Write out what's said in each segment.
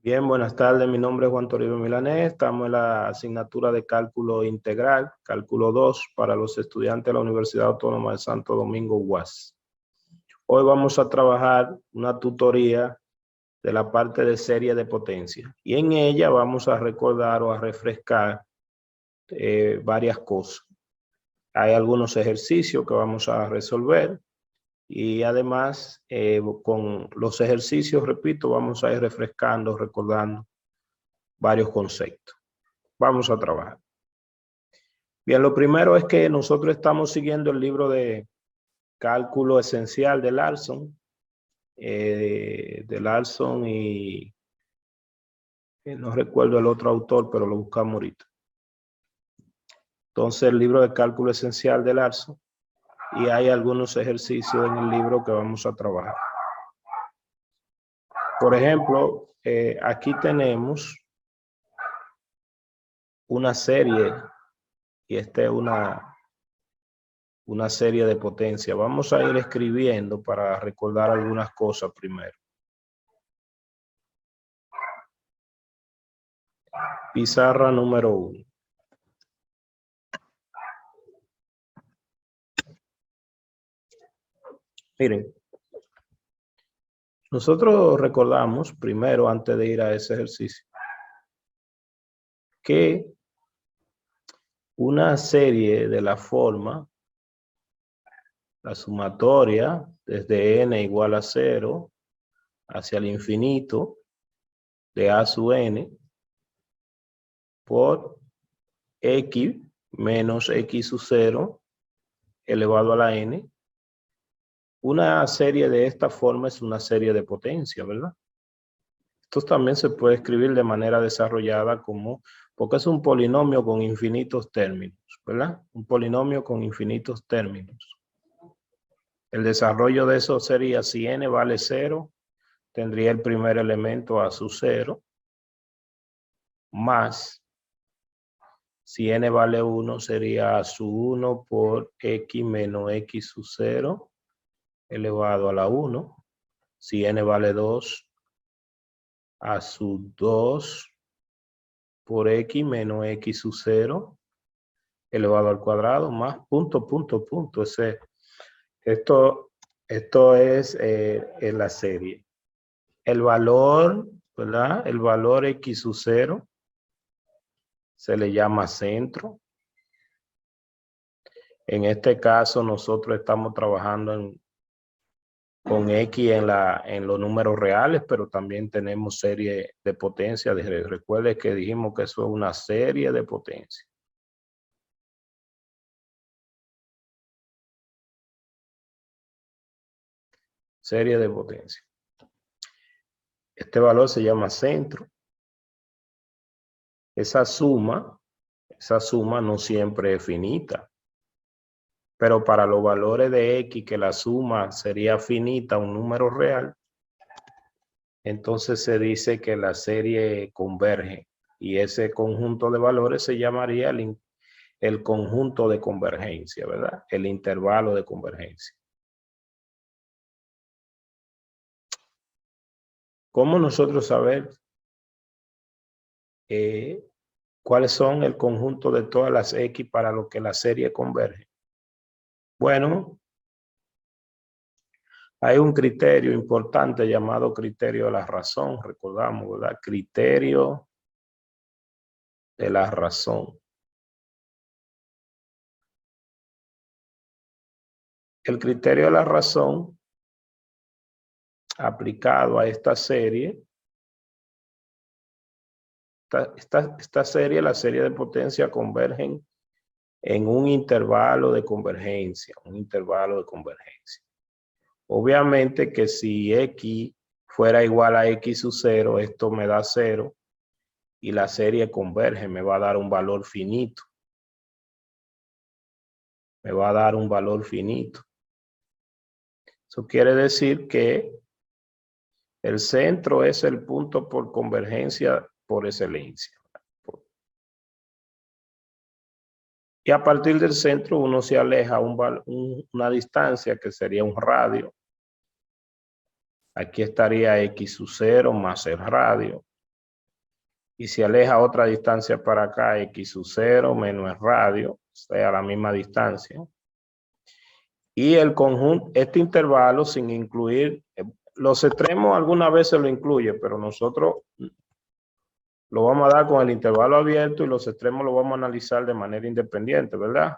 Bien, buenas tardes. Mi nombre es Juan Toribio Milanés. Estamos en la asignatura de cálculo integral, cálculo 2, para los estudiantes de la Universidad Autónoma de Santo Domingo, UAS. Hoy vamos a trabajar una tutoría de la parte de serie de potencia. Y en ella vamos a recordar o a refrescar varias cosas. Hay algunos ejercicios que vamos a resolver. Y además, con los ejercicios, repito, vamos a ir refrescando, recordando varios conceptos. Vamos a trabajar. Bien, lo primero es que nosotros estamos siguiendo el libro de cálculo esencial de Larson, y no recuerdo el otro autor, pero lo buscamos ahorita. Entonces, el libro de cálculo esencial de Larson, y hay algunos ejercicios en el libro que vamos a trabajar. Por ejemplo, aquí tenemos una serie, y esta es una serie de potencia. Vamos a ir escribiendo para recordar algunas cosas primero. Pizarra número 1. Miren, nosotros recordamos primero, antes de ir a ese ejercicio, que una serie de la forma, la sumatoria, desde n igual a 0 hacia el infinito, de a sub n, por x menos x sub 0 elevado a la n. Una serie de esta forma es una serie de potencia, ¿verdad? Esto también se puede escribir de manera desarrollada como, porque es un polinomio con infinitos términos, ¿verdad? Un polinomio con infinitos términos. El desarrollo de eso sería, si n vale 0, tendría el primer elemento a sub 0, más, si n vale 1, sería a sub 1 por x menos x sub 0, elevado a la 1. Si n vale 2, a sub 2 por x menos x sub 0, elevado al cuadrado, más punto. Esto es en la serie. El valor, ¿verdad? El valor x sub 0 se le llama centro. En este caso nosotros estamos trabajando con x en los números reales, pero también tenemos serie de potencia. Recuerde que dijimos que eso es una serie de potencia. Serie de potencia. Este valor se llama centro. Esa suma no siempre es finita. Pero para los valores de x, que la suma sería finita, un número real, entonces se dice que la serie converge. Y ese conjunto de valores se llamaría el conjunto de convergencia, ¿verdad? El intervalo de convergencia. ¿Cómo nosotros saber cuáles son el conjunto de todas las x para lo que la serie converge? Bueno, hay un criterio importante llamado criterio de la razón, recordamos, ¿verdad? Criterio de la razón. El criterio de la razón aplicado a esta serie, esta serie, la serie de potencia, convergen en un intervalo de convergencia, Obviamente que si x fuera igual a x sub 0, esto me da 0 y la serie converge, me va a dar un valor finito. Eso quiere decir que el centro es el punto por convergencia por excelencia. Y a partir del centro uno se aleja una distancia que sería un radio. Aquí estaría x sub 0 más el radio. y se aleja otra distancia para acá, x sub 0 menos el radio, sea la misma distancia. Y el conjunto, este intervalo sin incluir, los extremos algunas veces lo incluye, pero nosotros lo vamos a dar con el intervalo abierto y los extremos lo vamos a analizar de manera independiente, ¿verdad?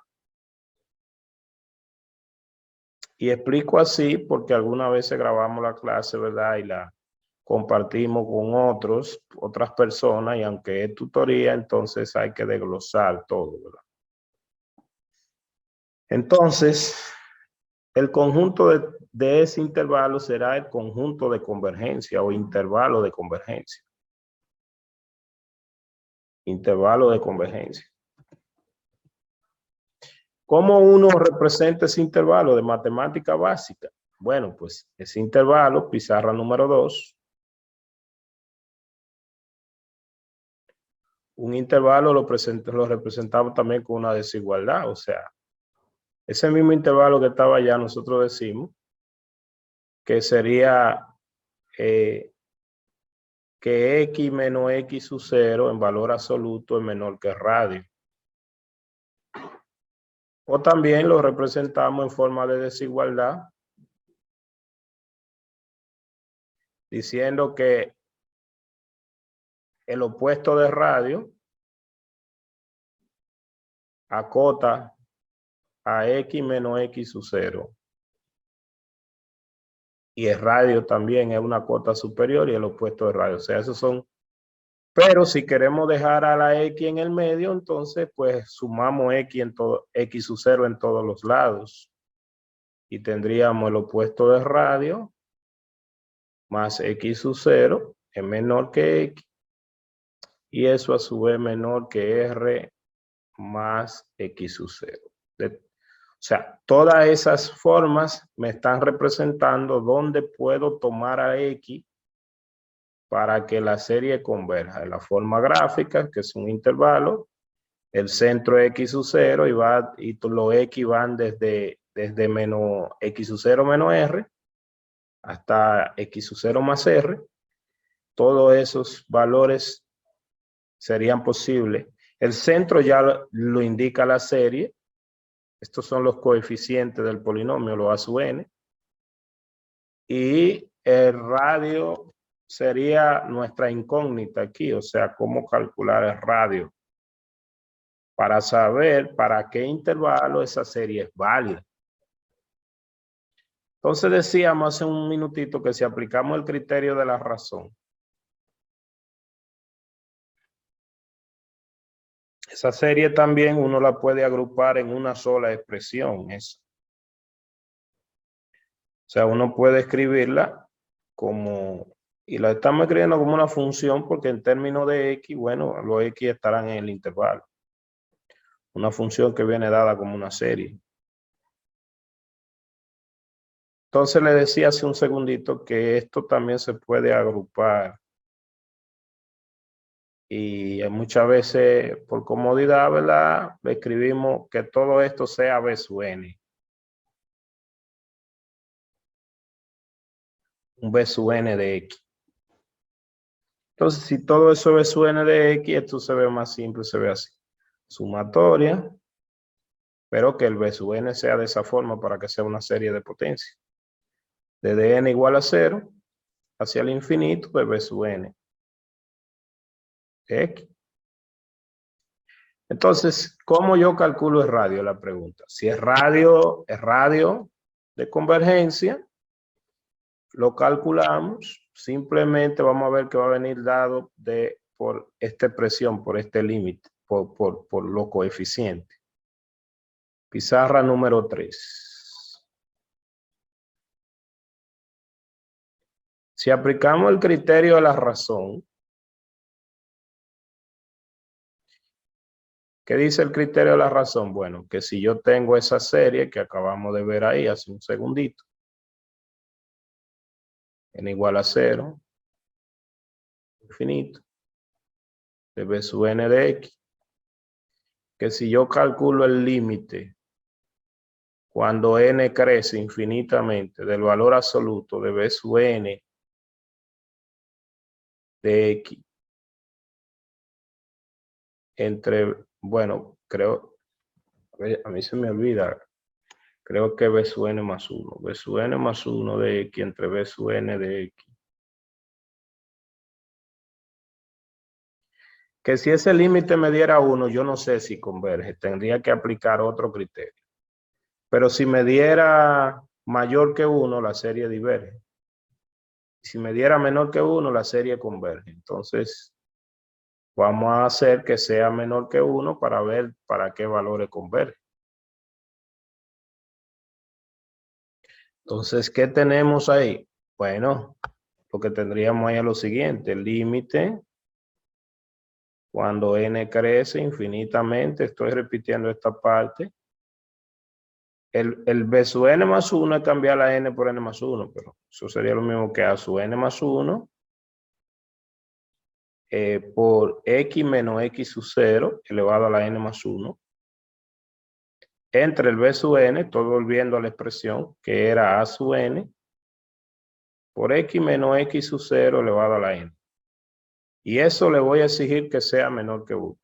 Y explico así porque algunas veces grabamos la clase, ¿verdad? Y la compartimos con otras personas, y aunque es tutoría, entonces hay que desglosar todo, ¿verdad? Entonces, el conjunto de ese intervalo será el conjunto de convergencia o intervalo de convergencia. Intervalo de convergencia. ¿Cómo uno representa ese intervalo de matemática básica? Bueno, pues ese intervalo, pizarra número 2, un intervalo lo representamos también con una desigualdad, o sea, ese mismo intervalo que estaba allá, nosotros decimos que sería que x menos x sub 0 en valor absoluto es menor que el radio. O también lo representamos en forma de desigualdad, diciendo que el opuesto de radio acota a x menos x sub 0. Y el radio también es una cota superior y el opuesto de radio. O sea, esos son. Pero si queremos dejar a la x en el medio, entonces pues sumamos x sub 0 en todos los lados. Y tendríamos el opuesto de radio más x sub 0 es menor que x. Y eso a su vez menor que r más x sub 0. O sea, todas esas formas me están representando dónde puedo tomar a x para que la serie converja. En la forma gráfica, que es un intervalo, el centro es x sub 0 y los x van desde menos x sub 0 menos r hasta x sub 0 más r. Todos esos valores serían posibles. El centro ya lo indica la serie. Estos son los coeficientes del polinomio, los a sub n. Y el radio sería nuestra incógnita aquí, o sea, cómo calcular el radio para saber para qué intervalo esa serie es válida. Entonces decíamos hace un minutito que si aplicamos el criterio de la razón, esa serie también uno la puede agrupar en una sola expresión. O sea, uno puede escribirla como, y la estamos escribiendo como una función porque en términos de x, bueno, los x estarán en el intervalo. Una función que viene dada como una serie. Entonces le decía hace un segundito que esto también se puede agrupar. Y muchas veces, por comodidad, ¿verdad? Le escribimos que todo esto sea B sub n. Un B sub n de x. Entonces, si todo eso es B sub n de x, esto se ve más simple, se ve así. Sumatoria, pero que el B sub n sea de esa forma para que sea una serie de potencia. Desde n igual a 0 hacia el infinito de B sub n de x. Entonces, ¿cómo yo calculo el radio? La pregunta. Si es radio de convergencia, lo calculamos. Simplemente vamos a ver que va a venir dado por esta expresión, por este límite, por los coeficientes. Pizarra número 3. Si aplicamos el criterio de la razón, ¿qué dice el criterio de la razón? Bueno, que si yo tengo esa serie que acabamos de ver ahí hace un segundito, n igual a 0, infinito, de B sub n de x, que si yo calculo el límite cuando n crece infinitamente del valor absoluto de B sub n de x entre, bueno, creo, a mí se me olvida, creo que B sub n más 1. B sub n más 1 de X entre B sub n de X. Que si ese límite me diera 1, yo no sé si converge. Tendría que aplicar otro criterio. Pero si me diera mayor que 1, la serie diverge. Si me diera menor que 1, la serie converge. Entonces, vamos a hacer que sea menor que 1 para ver para qué valores converge. Entonces, ¿qué tenemos ahí? Bueno, lo que tendríamos ahí es lo siguiente. El límite, cuando n crece infinitamente, estoy repitiendo esta parte. El B sub n más 1 es cambiar la n por n más 1, pero eso sería lo mismo que A sub n más 1 por x menos x sub 0 elevado a la n más 1 entre el B sub n, estoy volviendo a la expresión que era A sub n por x menos x sub 0 elevado a la n. Y eso le voy a exigir que sea menor que 1.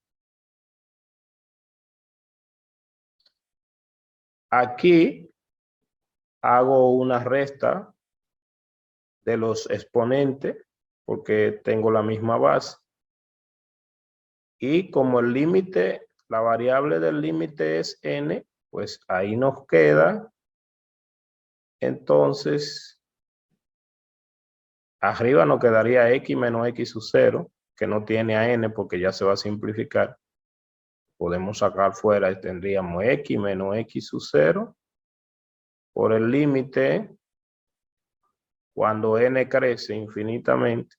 Aquí hago una resta de los exponentes porque tengo la misma base. Y como el límite, la variable del límite es n, pues ahí nos queda. Entonces, arriba nos quedaría x menos x sub 0, que no tiene a n porque ya se va a simplificar. Podemos sacar fuera y tendríamos x menos x sub 0 por el límite cuando n crece infinitamente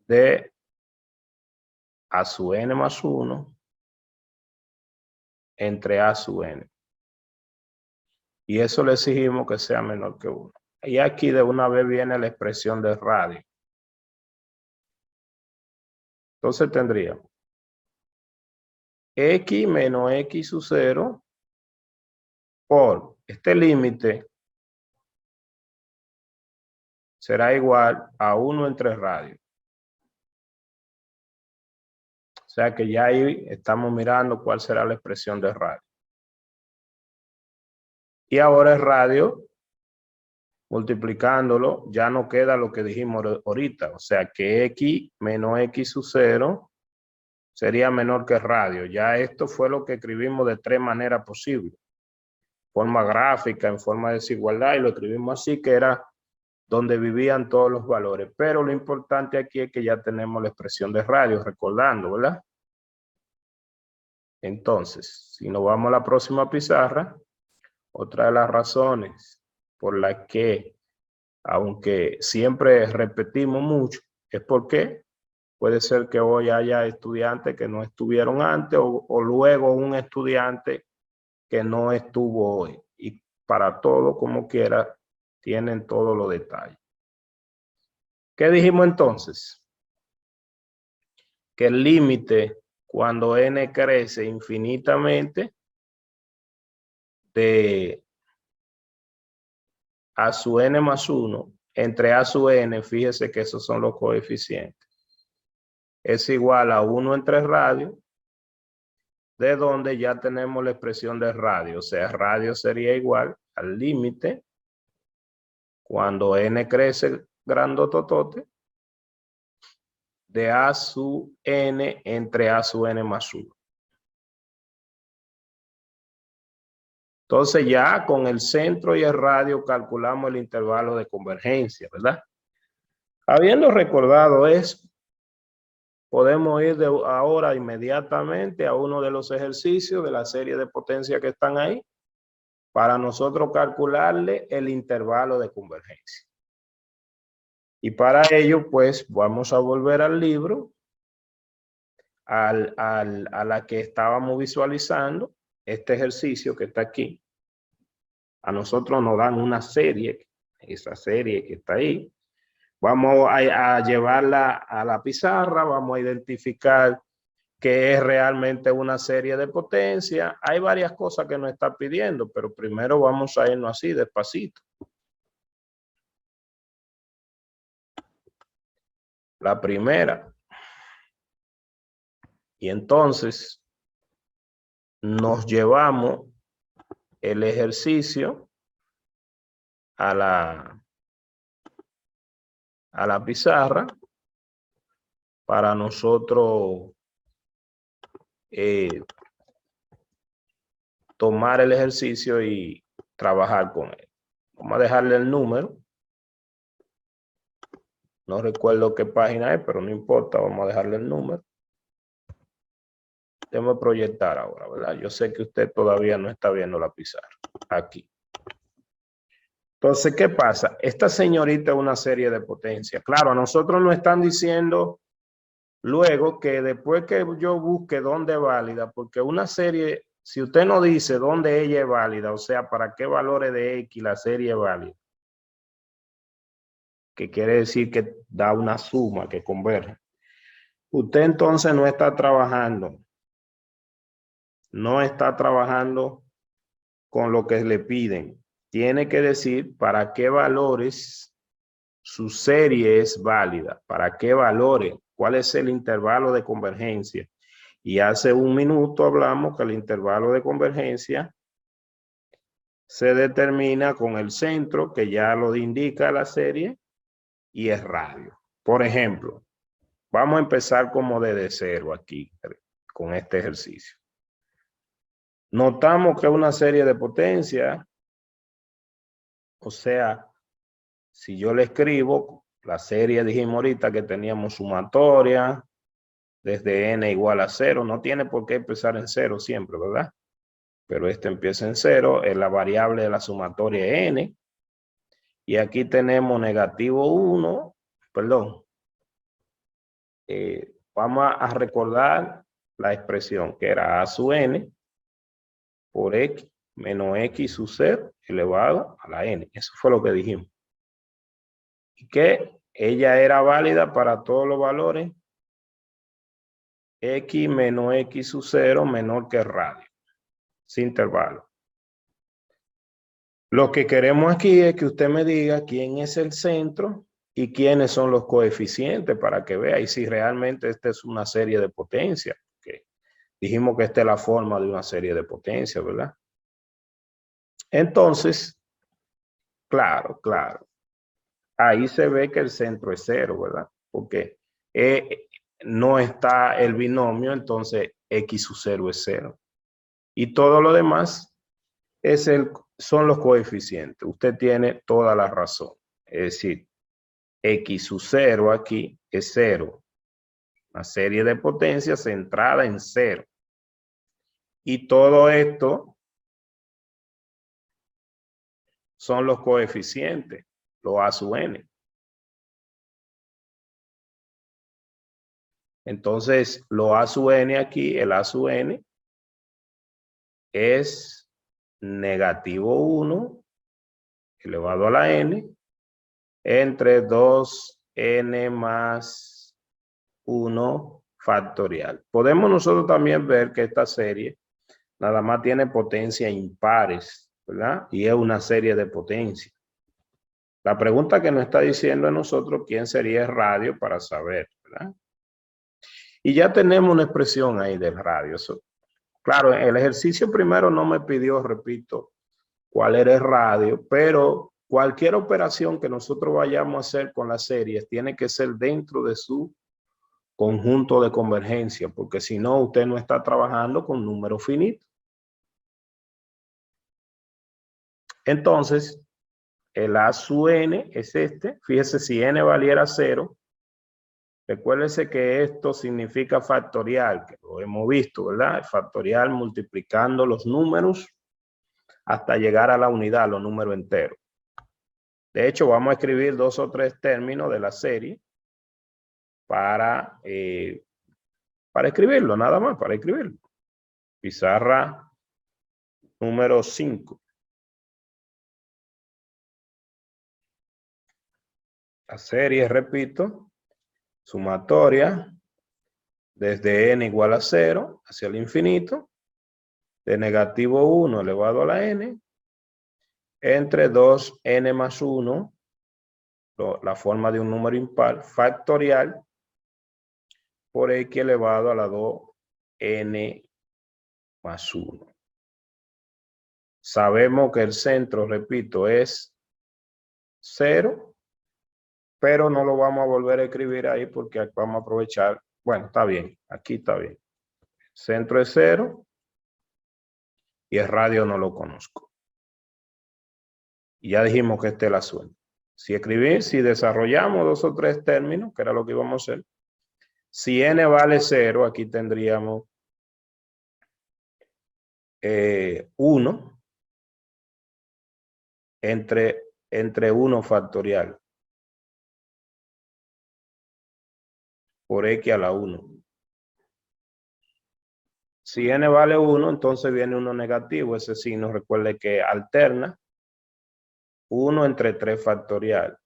de a sub n más 1 entre a sub n. Y eso le exigimos que sea menor que 1. Y aquí de una vez viene la expresión de radio. Entonces tendríamos x menos x sub 0 por este límite será igual a 1 entre radio. O sea que ya ahí estamos mirando cuál será la expresión de radio. Y ahora el radio, multiplicándolo, ya no queda lo que dijimos ahorita. O sea que x menos x sub 0 sería menor que radio. Ya esto fue lo que escribimos de tres maneras posibles. Forma gráfica, en forma de desigualdad, y lo escribimos así, que era donde vivían todos los valores. Pero lo importante aquí es que ya tenemos la expresión de radio, recordando, ¿verdad? Entonces, si nos vamos a la próxima pizarra, otra de las razones por las que, aunque siempre repetimos mucho, es porque puede ser que hoy haya estudiantes que no estuvieron antes o luego un estudiante que no estuvo hoy. Y para todo, como quiera, tienen todos los detalles. ¿Qué dijimos entonces? Que el límite cuando n crece infinitamente de a sub n más 1 entre a sub n, fíjese que esos son los coeficientes, es igual a 1 entre radio, de donde ya tenemos la expresión de radio. O sea, radio sería igual al límite cuando n crece grandototote de a sub n entre a sub n más 1. Entonces ya con el centro y el radio calculamos el intervalo de convergencia, ¿verdad? Habiendo recordado eso, podemos ir ahora inmediatamente a uno de los ejercicios de la serie de potencia que están ahí para nosotros calcularle el intervalo de convergencia. Y para ello, pues, vamos a volver al libro, a la que estábamos visualizando, este ejercicio que está aquí. A nosotros nos dan una serie, esa serie que está ahí. Vamos a llevarla a la pizarra, vamos a identificar qué es realmente una serie de potencia. Hay varias cosas que nos está pidiendo, pero primero vamos a irnos así, despacito. La primera, Y entonces nos llevamos el ejercicio a la pizarra para nosotros tomar el ejercicio y trabajar con él. Vamos a dejarle el número. No recuerdo qué página es, pero no importa, vamos a dejarle el número. Déjame proyectar ahora, ¿verdad? Yo sé que usted todavía no está viendo la pizarra. Aquí. Entonces, ¿qué pasa? Esta señorita es una serie de potencias. Claro, a nosotros nos están diciendo luego que después que yo busque dónde es válida, porque una serie, si usted no dice dónde ella es válida, o sea, para qué valores de X la serie es válida, que quiere decir que da una suma que converge. Usted entonces no está trabajando con lo que le piden. Tiene que decir para qué valores su serie es válida, para qué valores, cuál es el intervalo de convergencia. Y hace un minuto hablamos que el intervalo de convergencia se determina con el centro, que ya lo indica la serie, y es radio. Por ejemplo, vamos a empezar como desde cero aquí, con este ejercicio. Notamos que una serie de potencia, o sea, si yo le escribo, la serie dijimos ahorita que teníamos sumatoria, desde n igual a 0, no tiene por qué empezar en 0 siempre, ¿verdad? Pero este empieza en 0, es la variable de la sumatoria n, y aquí tenemos negativo 1, perdón, vamos a recordar la expresión que era a sub n por x menos x sub 0 elevado a la n. Eso fue lo que dijimos. Y que ella era válida para todos los valores x menos x sub 0 menor que radio, sin intervalo. Lo que queremos aquí es que usted me diga quién es el centro y quiénes son los coeficientes para que vea y si realmente esta es una serie de potencias. Okay. Dijimos que esta es la forma de una serie de potencias, ¿verdad? Entonces, claro. Ahí se ve que el centro es 0, ¿verdad? Porque no está el binomio, entonces x sub 0 es 0. Y todo lo demás son los coeficientes. Usted tiene toda la razón. Es decir, x sub 0 aquí es 0. Una serie de potencias centrada en 0. Y todo esto son los coeficientes, los a sub n. Entonces, lo a sub n aquí, el a sub n, es negativo 1 elevado a la n entre 2n más 1 factorial. Podemos nosotros también ver que esta serie nada más tiene potencia impares, ¿verdad? Y es una serie de potencias. La pregunta que nos está diciendo a nosotros quién sería el radio para saber, ¿verdad? Y ya tenemos una expresión ahí del radio. Claro, el ejercicio primero no me pidió, repito, cuál era el radio, pero cualquier operación que nosotros vayamos a hacer con las series tiene que ser dentro de su conjunto de convergencia, porque si no, usted no está trabajando con números finitos. Entonces, el a sub n es este. Fíjese, si n valiera 0, recuérdese que esto significa factorial, que lo hemos visto, ¿verdad? El factorial multiplicando los números hasta llegar a la unidad, los números enteros. De hecho, vamos a escribir 2 o 3 términos de la serie para escribirlo, nada más, para escribirlo. Pizarra número 5. La serie, repito, sumatoria desde n igual a 0 hacia el infinito, de negativo 1 elevado a la n, entre 2n más 1, la forma de un número impar, factorial, por x elevado a la 2 n más 1. Sabemos que el centro, repito, es 0, pero no lo vamos a volver a escribir ahí porque vamos a aprovechar. Bueno, está bien, aquí está bien. Centro es 0 y el radio no lo conozco. Y ya dijimos que esta es la suerte. Si desarrollamos 2 o 3 términos, que era lo que íbamos a hacer, si n vale 0, aquí tendríamos 1 entre 1 factorial por x a la 1. Si n vale 1, entonces viene uno negativo. Ese signo, recuerde que alterna 1 entre 3 factorial,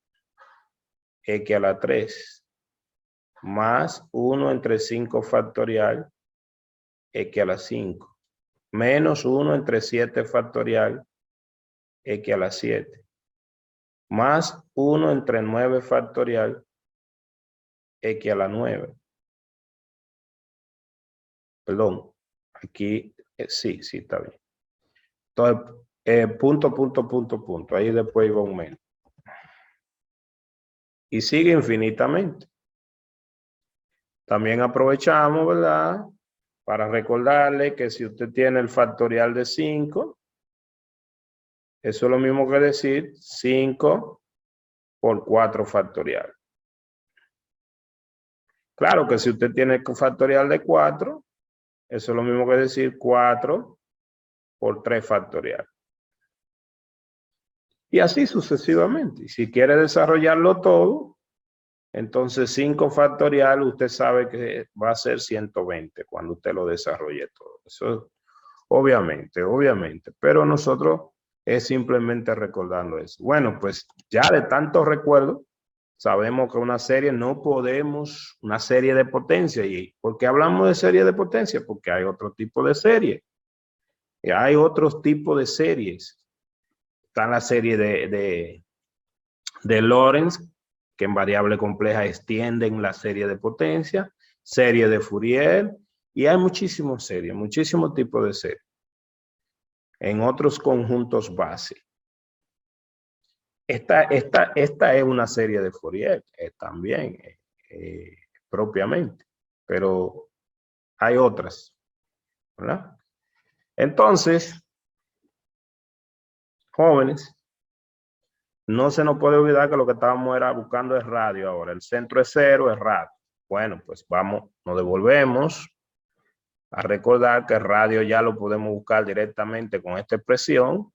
x a la 3, más 1 entre 5 factorial, x a la 5, menos 1 entre 7 factorial, x a la 7, más 1 entre 9 factorial, x a la 9. Perdón, aquí sí, está bien. Entonces, punto. Ahí después iba un menos. Y sigue infinitamente. También aprovechamos, ¿verdad? Para recordarle que si usted tiene el factorial de 5, eso es lo mismo que decir 5 por 4 factorial. Claro que si usted tiene el factorial de 4, eso es lo mismo que decir 4 por 3 factorial. Y así sucesivamente. Y si quiere desarrollarlo todo, entonces 5 factorial usted sabe que va a ser 120 cuando usted lo desarrolle todo. Eso obviamente. Pero nosotros es simplemente recordando eso. Bueno, pues ya de tanto recuerdo, sabemos que una serie una serie de potencia. ¿Y por qué hablamos de serie de potencia? Porque hay otro tipo de serie. Y hay otros tipos de series. Está la serie de Lorentz, que en variable compleja extienden la serie de potencia, serie de Fourier, y hay muchísimas series, muchísimos tipos de series en otros conjuntos base. Esta es una serie de Fourier también, propiamente, pero hay otras, ¿verdad? Entonces, jóvenes, no se nos puede olvidar que lo que estábamos era buscando el radio ahora. El centro es 0, es radio. Bueno, pues vamos, nos devolvemos a recordar que el radio ya lo podemos buscar directamente con esta expresión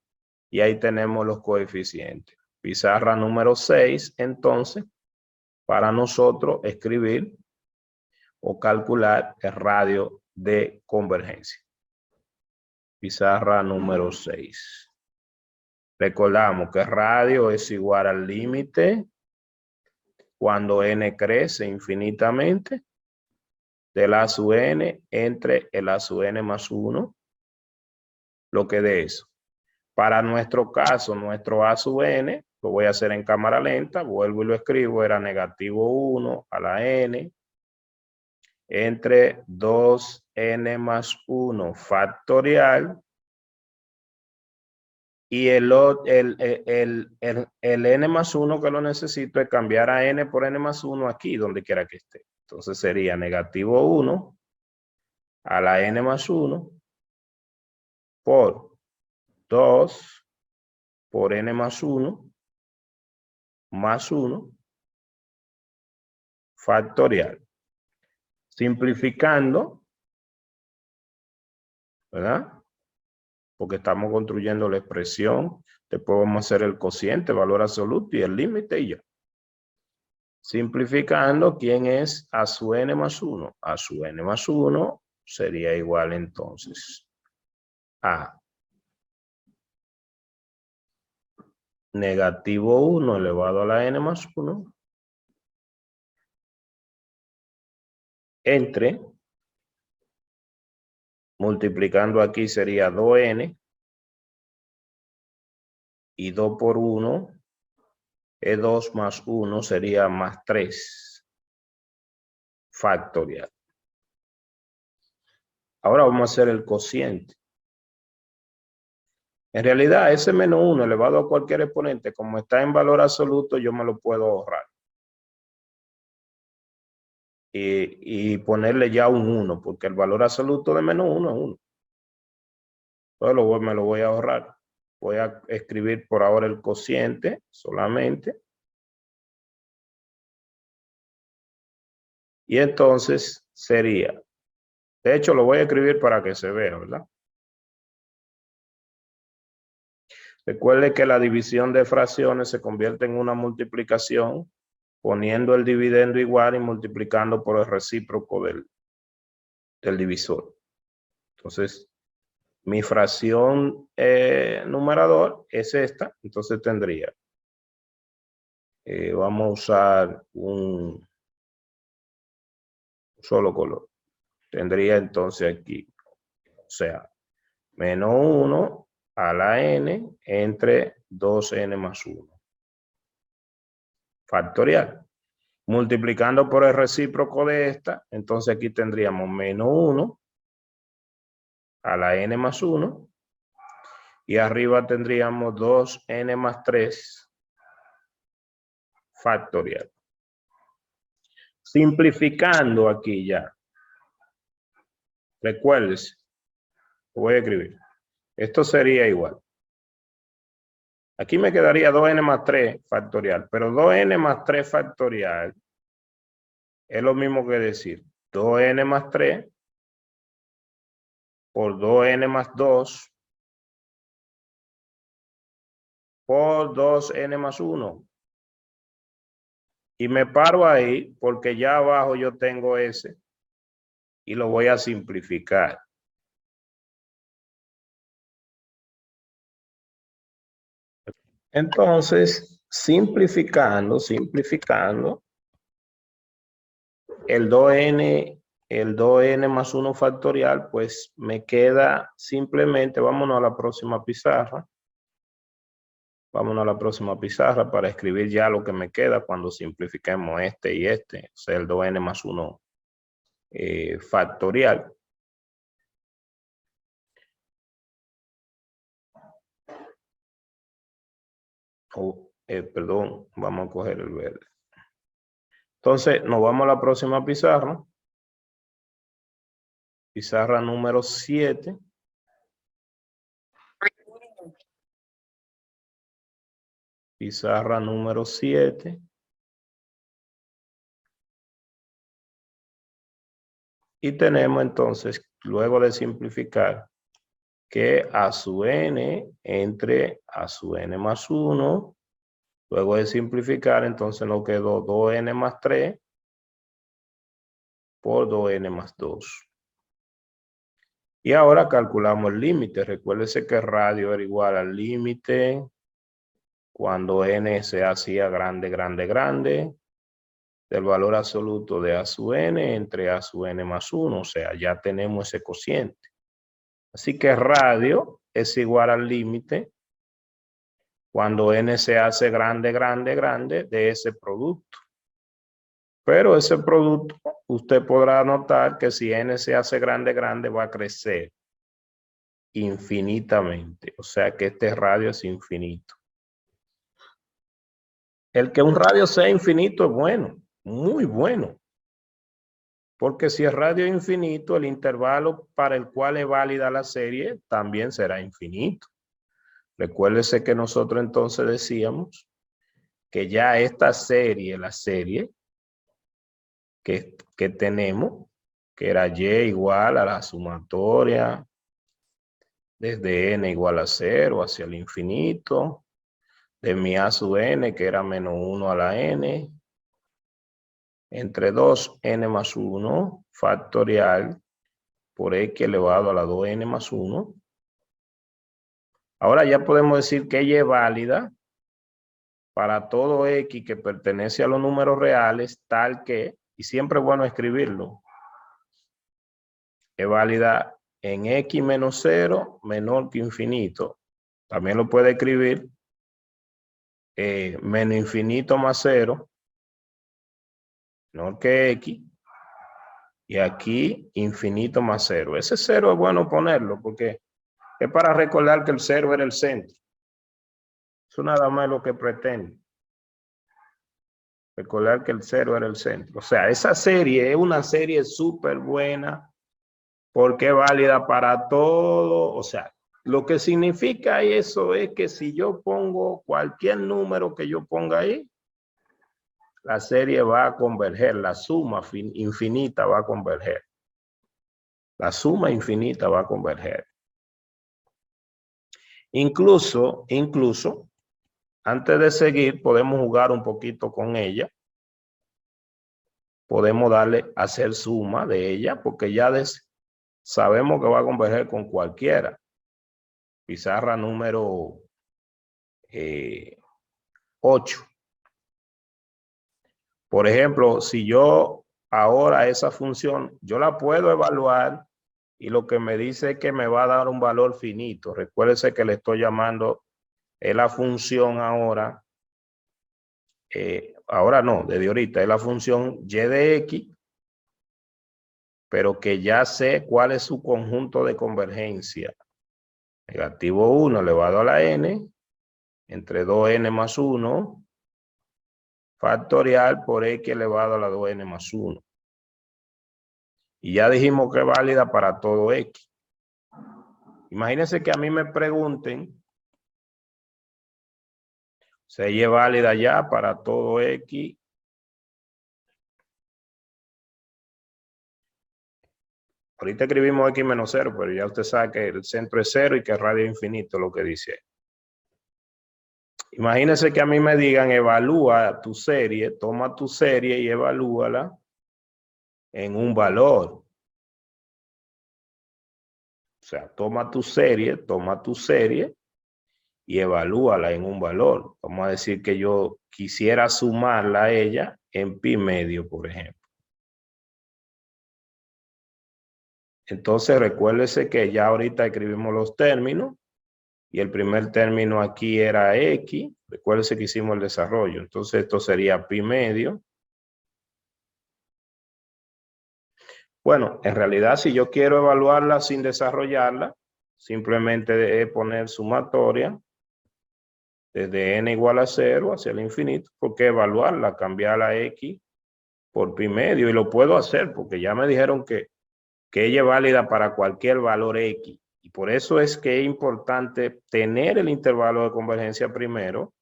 y ahí tenemos los coeficientes. Pizarra número 6, entonces, para nosotros escribir o calcular el radio de convergencia. Pizarra número 6. Recordamos que el radio es igual al límite cuando n crece infinitamente del a sub n entre el a sub n más 1, lo que de eso. Para nuestro caso, nuestro a sub n, lo voy a hacer en cámara lenta, vuelvo y lo escribo, era negativo 1 a la n entre 2n más 1 factorial y el n más 1 que lo necesito es cambiar a n por n más 1 aquí, donde quiera que esté. Entonces sería negativo 1 a la n más 1 por 2 por n más 1 factorial. Simplificando, ¿verdad? Porque estamos construyendo la expresión. Después vamos a hacer el cociente, valor absoluto y el límite y ya. Simplificando, ¿quién es a su n más 1? A su n más 1 sería igual entonces a negativo 1 elevado a la n más 1 entre, multiplicando aquí sería 2n y 2 por 1 es 2 más 1 sería más 3 factorial. Ahora vamos a hacer el cociente. En realidad, ese menos 1 elevado a cualquier exponente, como está en valor absoluto, yo me lo puedo ahorrar. Y ponerle ya un 1, porque el valor absoluto de menos 1 es 1. Entonces me lo voy a ahorrar. Voy a escribir por ahora el cociente solamente. Y entonces sería, de hecho lo voy a escribir para que se vea, ¿verdad? Recuerde que la división de fracciones se convierte en una multiplicación poniendo el dividendo igual y multiplicando por el recíproco del divisor. Entonces, mi fracción numerador es esta, entonces tendría, vamos a usar un solo color. Tendría entonces aquí, o sea, menos 1 a la n entre 2n más 1. Factorial. Multiplicando por el recíproco de esta, entonces aquí tendríamos menos 1 a la n más 1. Y arriba tendríamos 2n más 3 factorial. Simplificando aquí ya. Recuérdense, voy a escribir. Esto sería igual. Aquí me quedaría 2n más 3 factorial, pero 2n más 3 factorial es lo mismo que decir 2n más 3 por 2n más 2 por 2n más 1. Y me paro ahí porque ya abajo yo tengo ese y lo voy a simplificar. Entonces, simplificando, el 2n más 1 factorial, pues me queda simplemente, vámonos a la próxima pizarra. Vámonos a la próxima pizarra para escribir ya lo que me queda cuando simplifiquemos este y este, o sea, el 2n más 1 factorial. Perdón, vamos a coger el verde. Entonces, nos vamos a la próxima pizarra. Pizarra número 7. Pizarra número 7. Y tenemos entonces, luego de simplificar, que a sub n entre a sub n más 1. Luego de simplificar, entonces nos quedó 2n más 3 por 2n más 2. Y ahora calculamos el límite. Recuérdese que el radio era igual al límite cuando n se hacía grande, grande, grande, del valor absoluto de a sub n entre a sub n más 1. O sea, ya tenemos ese cociente. Así que radio es igual al límite cuando n se hace grande, grande, grande de ese producto. Pero ese producto, usted podrá notar que si n se hace grande, grande, va a crecer infinitamente. O sea que este radio es infinito. El que un radio sea infinito es bueno, muy bueno. Porque si el radio es infinito, el intervalo para el cual es válida la serie también será infinito. Recuérdese que nosotros entonces decíamos que ya esta serie, la serie que tenemos, que era y igual a la sumatoria desde n igual a 0 hacia el infinito, de mi a sub n, que era menos 1 a la n, entre 2n más 1 factorial por x elevado a la 2n más 1. Ahora ya podemos decir que ella es válida para todo x que pertenece a los números reales, tal que, y siempre es bueno escribirlo, es válida en x menos 0 menor que infinito. También lo puede escribir menos infinito más 0 menor que x, Y aquí infinito más 0. Ese 0 es bueno ponerlo porque es para recordar que el 0 era el centro. Eso nada más es lo que pretende. Recordar que el 0 era el centro. O sea, esa serie es una serie súper buena porque es válida para todo. O sea, lo que significa eso es que si yo pongo cualquier número que yo ponga ahí, la serie va a converger, la suma infinita va a converger. La suma infinita va a converger. Incluso, antes de seguir, podemos jugar un poquito con ella. Podemos darle a hacer suma de ella, porque ya sabemos que va a converger con cualquiera. Pizarra número 8. Por ejemplo, si yo ahora esa función, yo la puedo evaluar y lo que me dice es que me va a dar un valor finito. Recuérdese que le estoy llamando es la función ahora, ahora no, desde ahorita, es la función y de x, pero que ya sé cuál es su conjunto de convergencia. Negativo 1 elevado a la n, entre 2n más 1, factorial por x elevado a la 2n más 1. Y ya dijimos que es válida para todo x. Imagínense que a mí me pregunten, si ella es válida ya para todo x. Ahorita escribimos x menos 0, pero ya usted sabe que el centro es 0 y que el radio es infinito, lo que dice. Imagínense que a mí me digan, evalúa tu serie, toma tu serie y evalúala en un valor. O sea, toma tu serie y evalúala en un valor. Vamos a decir que yo quisiera sumarla a ella en pi medio, por ejemplo. Entonces, recuérdese que ya ahorita escribimos los términos y el primer término aquí era x. Recuérdese que hicimos el desarrollo. Entonces, esto sería pi medio. Bueno, en realidad, si yo quiero evaluarla sin desarrollarla, simplemente es poner sumatoria desde n igual a 0 hacia el infinito, porque evaluarla, cambiar la x por pi medio, y lo puedo hacer porque ya me dijeron que ella es válida para cualquier valor x, y por eso es que es importante tener el intervalo de convergencia primero,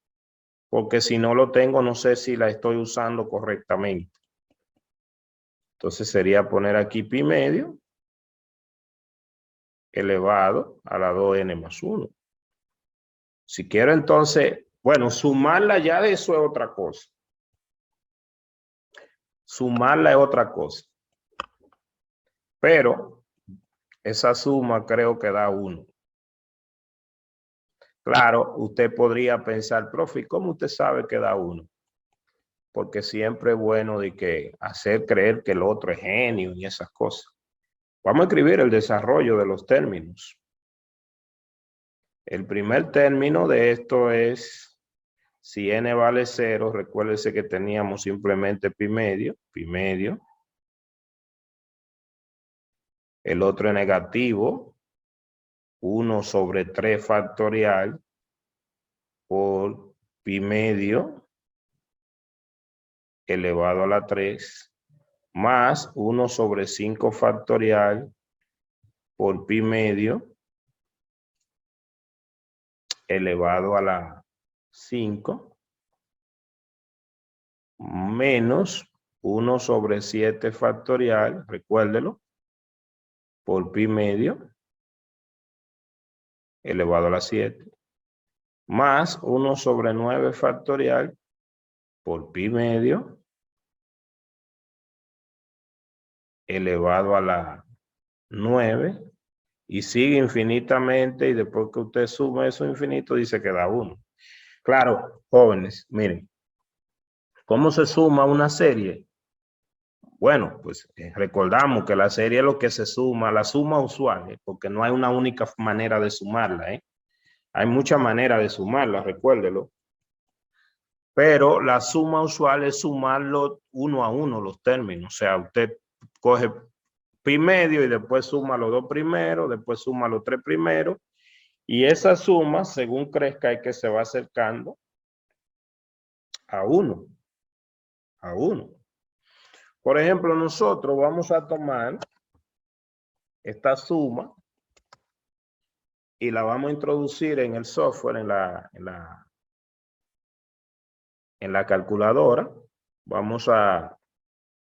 porque si no lo tengo, no sé si la estoy usando correctamente. Entonces sería poner aquí pi medio elevado a la 2n más 1. Si quiero entonces, bueno, sumarla ya de eso es otra cosa. Sumarla es otra cosa. Pero esa suma creo que da 1. Claro, usted podría pensar, profe, ¿cómo usted sabe que da 1? Porque siempre es bueno de que hacer creer que el otro es genio y esas cosas. Vamos a escribir el desarrollo de los términos. El primer término de esto es, si n vale 0, recuérdese que teníamos simplemente pi medio. El otro es negativo, 1 sobre 3 factorial por pi medio elevado a la 3, más 1 sobre 5 factorial por pi medio elevado a la 5, menos 1 sobre 7 factorial, recuérdelo, por pi medio elevado a la 7, más 1 sobre 9 factorial por pi medio elevado a la 9, y sigue infinitamente, y después que usted suma eso infinito, dice que da 1. Claro, jóvenes, miren, ¿cómo se suma una serie? Bueno, pues recordamos que la serie es lo que se suma, la suma usual, porque no hay una única manera de sumarla, Hay muchas maneras de sumarla, recuérdelo. Pero la suma usual es sumarlo uno a uno los términos. O sea, usted coge pi medio y después suma los 2 primeros, después suma los 3 primeros. Y esa suma, según crezca, es que se va acercando a 1. A 1. Por ejemplo, nosotros vamos a tomar esta suma y la vamos a introducir en el software, en la calculadora. Vamos a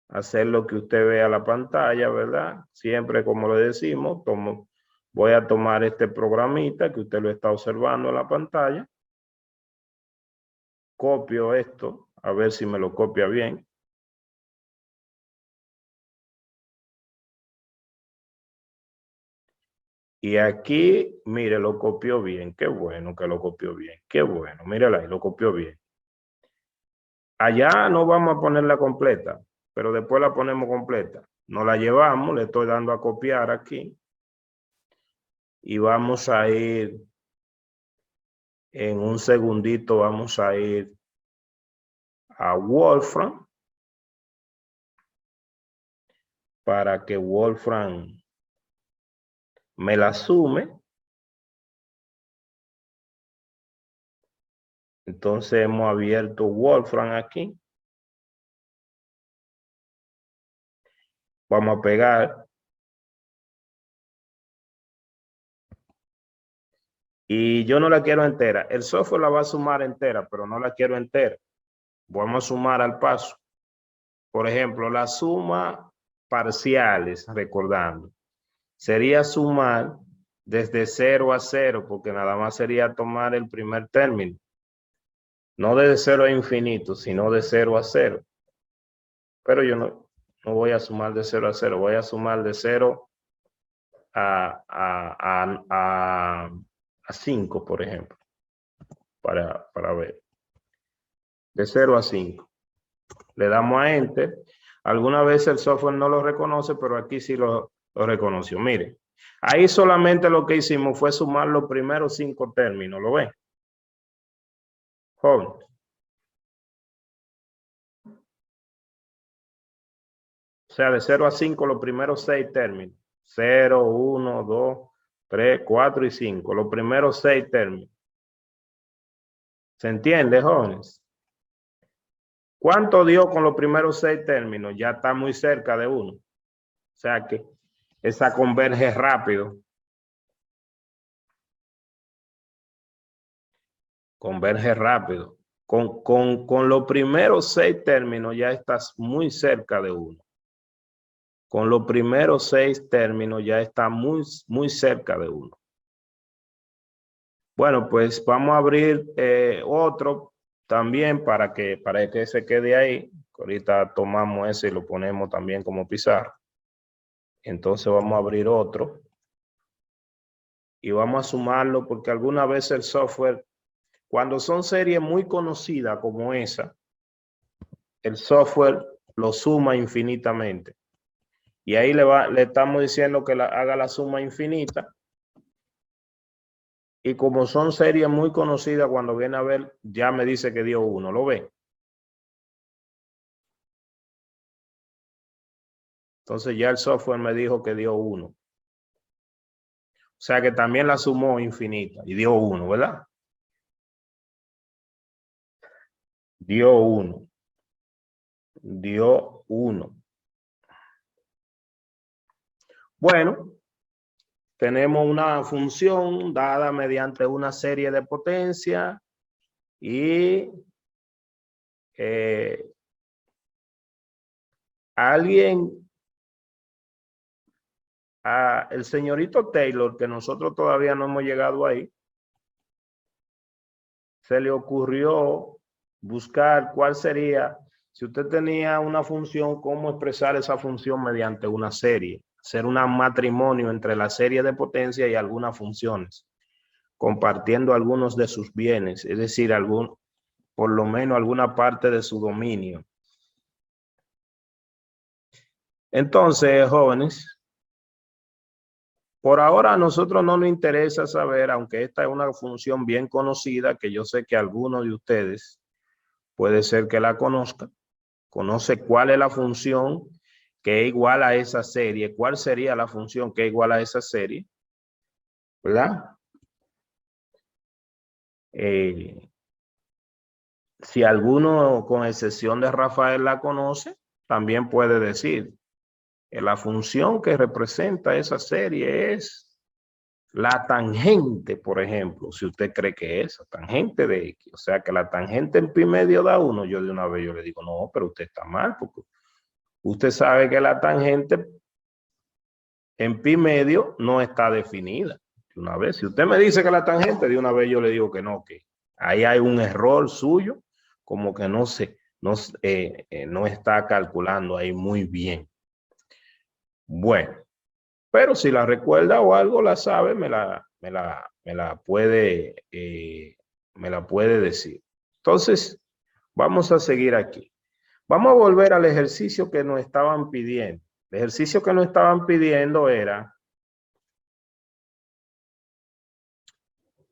hacer lo que usted vea en la pantalla, ¿verdad? Siempre, como le decimos, voy a tomar este programita que usted lo está observando en la pantalla. Copio esto, a ver si me lo copia bien. Y aquí, mire, lo copió bien. Qué bueno que lo copió bien. Qué bueno. Mírala ahí, lo copió bien. Allá no vamos a ponerla completa, pero después la ponemos completa. Nos la llevamos, le estoy dando a copiar aquí. Y vamos a ir, en un segundito, vamos a ir a Wolfram. Para que Wolfram me la sume. Entonces hemos abierto Wolfram aquí. Vamos a pegar. Y yo no la quiero entera. El software la va a sumar entera, pero no la quiero entera. Vamos a sumar al paso. Por ejemplo, la suma parciales, recordando, sería sumar desde 0 a 0, porque nada más sería tomar el primer término. No desde 0 a infinito, sino de 0 a 0. Pero yo no voy a sumar de 0 a 0, voy a sumar de 0 a 5, por ejemplo, para ver. De 0 a 5. Le damos a Enter. Alguna vez el software no lo reconoce, pero aquí sí lo reconoció. Mire, ahí solamente lo que hicimos fue sumar los primeros 5 términos. ¿Lo ven? Joven. O sea, de 0 a 5 los primeros 6 términos. 0, 1, 2, 3, 4 y 5. Los primeros 6 términos. ¿Se entiende, jóvenes? ¿Cuánto dio con los primeros 6 términos? Ya está muy cerca de 1. O sea que esa converge rápido. Converge rápido. Con los primeros 6 términos ya estás muy cerca de 1. Con los primeros 6 términos ya está muy cerca de 1. Bueno, pues vamos a abrir otro también para que se quede ahí. Ahorita tomamos ese y lo ponemos también como pizarra. Entonces vamos a abrir otro. Y vamos a sumarlo porque alguna vez el software, cuando son series muy conocidas como esa, el software lo suma infinitamente. Y ahí le estamos diciendo que haga la suma infinita. Y como son series muy conocidas, cuando viene a ver, ya me dice que dio 1. ¿Lo ve? Entonces ya el software me dijo que dio 1. O sea que también la sumó infinita y dio 1, ¿verdad? Dio 1. Dio 1. Bueno, tenemos una función dada mediante una serie de potencia y el señorito Taylor, que nosotros todavía no hemos llegado ahí, se le ocurrió buscar cuál sería, si usted tenía una función, cómo expresar esa función mediante una serie, hacer un matrimonio entre la serie de potencia y algunas funciones, compartiendo algunos de sus bienes, es decir, por lo menos alguna parte de su dominio. Entonces, jóvenes, por ahora a nosotros no nos interesa saber, aunque esta es una función bien conocida, que yo sé que algunos de ustedes puede ser que la conozcan, conoce cuál es la función que es igual a esa serie. ¿Cuál sería la función que es igual a esa serie? ¿Verdad? Si alguno, con excepción de Rafael, la conoce, también puede decir que la función que representa esa serie es la tangente, por ejemplo, si usted cree que es la tangente de X. O sea, que la tangente en pi medio da 1. Yo de una vez yo le digo, no, pero usted está mal, porque usted sabe que la tangente en pi medio no está definida. De una vez, si usted me dice que la tangente, de una vez yo le digo que no, que ahí hay un error suyo, como que no está calculando ahí muy bien. Bueno, pero si la recuerda o algo la sabe, me la puede decir. Entonces, vamos a seguir aquí. Vamos a volver al ejercicio que nos estaban pidiendo. El ejercicio que nos estaban pidiendo era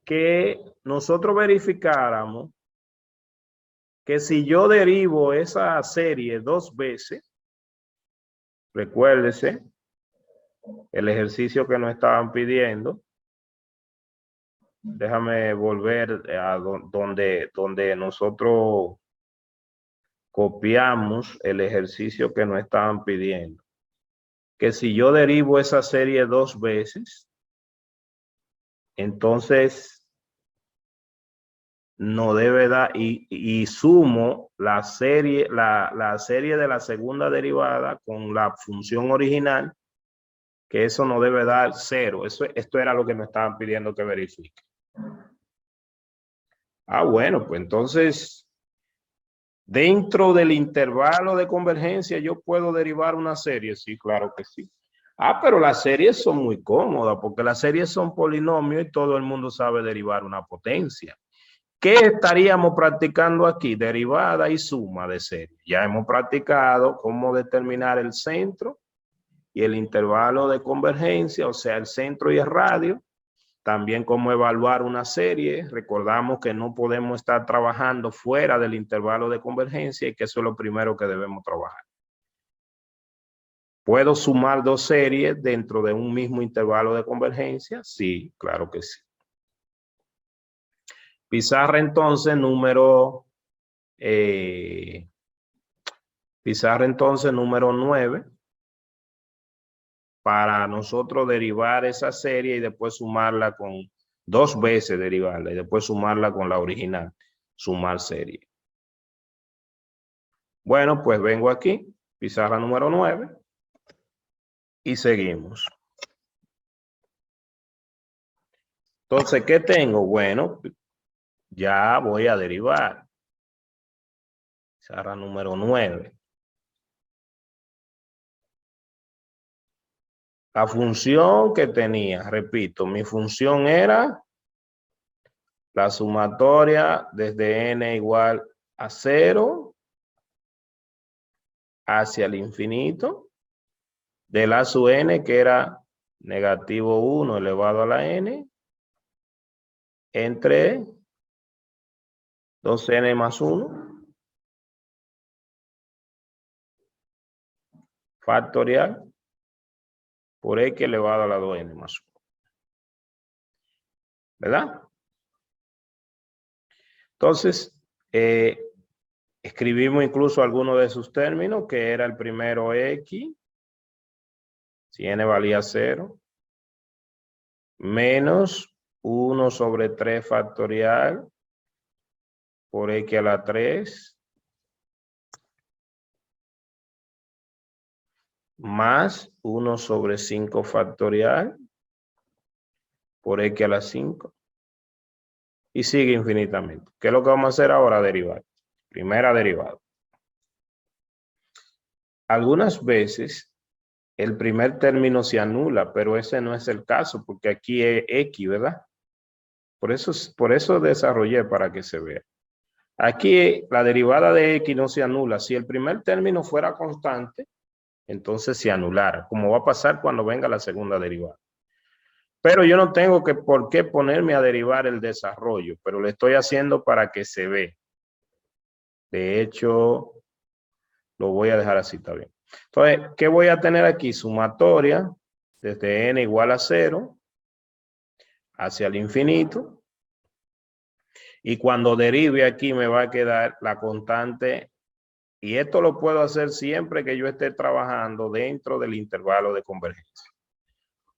que nosotros verificáramos que si yo derivo esa serie 2 veces, recuérdese el ejercicio que nos estaban pidiendo. Déjame volver a donde nosotros copiamos el ejercicio que nos estaban pidiendo. Que si yo derivo esa serie 2 veces, entonces no debe dar, y sumo la serie de la segunda derivada con la función original, que eso no debe dar 0. Esto era lo que me estaban pidiendo que verifique. Bueno, pues entonces, dentro del intervalo de convergencia, ¿yo puedo derivar una serie? Sí, claro que sí. Pero las series son muy cómodas, porque las series son polinomios y todo el mundo sabe derivar una potencia. ¿Qué estaríamos practicando aquí? Derivada y suma de serie. Ya hemos practicado cómo determinar el centro y el intervalo de convergencia, o sea, el centro y el radio. También cómo evaluar una serie. Recordamos que no podemos estar trabajando fuera del intervalo de convergencia y que eso es lo primero que debemos trabajar. ¿Puedo sumar 2 series dentro de un mismo intervalo de convergencia? Sí, claro que sí. Pizarra entonces número 9, para nosotros derivar esa serie y después sumarla con 2 veces derivarla y después sumarla con la original, sumar serie. Bueno, pues vengo aquí, pizarra número 9 y seguimos. Entonces, ¿qué tengo? Bueno, ya voy a derivar. Pizarra número 9. La función que tenía, repito, mi función era la sumatoria desde n igual a 0 hacia el infinito de la sub n, que era negativo 1 elevado a la n, entre 2n más 1 factorial por x elevado a la 2n más 1. ¿Verdad? Entonces, escribimos incluso algunos de sus términos, que era el primero x, si n valía 0, menos 1 sobre 3 factorial por x a la 3, más 1 sobre 5 factorial por x a la 5, y sigue infinitamente. ¿Qué es lo que vamos a hacer ahora? Derivar. Primera derivada. Algunas veces el primer término se anula, pero ese no es el caso, porque aquí es x, ¿verdad? Por eso desarrollé para que se vea. Aquí la derivada de x no se anula. Si el primer término fuera constante, entonces se anulara, como va a pasar cuando venga la segunda derivada. Pero yo no tengo por qué ponerme a derivar el desarrollo, pero lo estoy haciendo para que se vea. De hecho, lo voy a dejar así, está bien. Entonces, ¿qué voy a tener aquí? Sumatoria desde n igual a 0 hacia el infinito. Y cuando derive aquí me va a quedar la constante. Y esto lo puedo hacer siempre que yo esté trabajando dentro del intervalo de convergencia.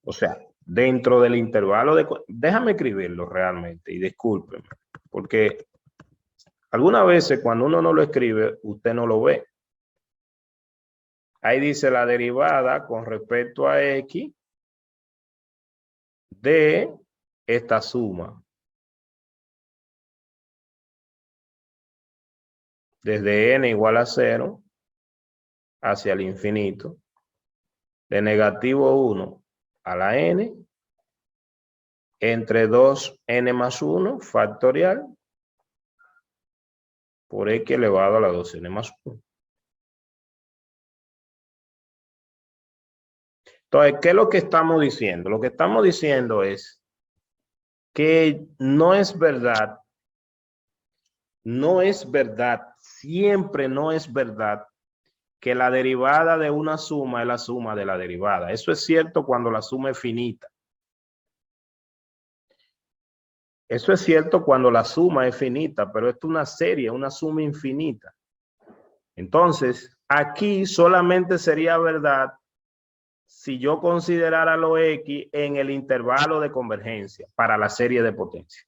O sea, dentro del intervalo de... Déjame escribirlo realmente y discúlpeme, porque algunas veces cuando uno no lo escribe, usted no lo ve. Ahí dice la derivada con respecto a x de esta suma. Desde n igual a 0 hacia el infinito. De negativo 1 a la n entre 2n más 1 factorial por x elevado a la 2n más 1. Entonces, ¿qué es lo que estamos diciendo? Lo que estamos diciendo es que no es verdad, siempre no es verdad que la derivada de una suma es la suma de la derivada. Eso es cierto cuando la suma es finita. Eso es cierto cuando la suma es finita, pero esto es una serie, una suma infinita. Entonces, aquí solamente sería verdad si yo considerara lo x en el intervalo de convergencia para la serie de potencia.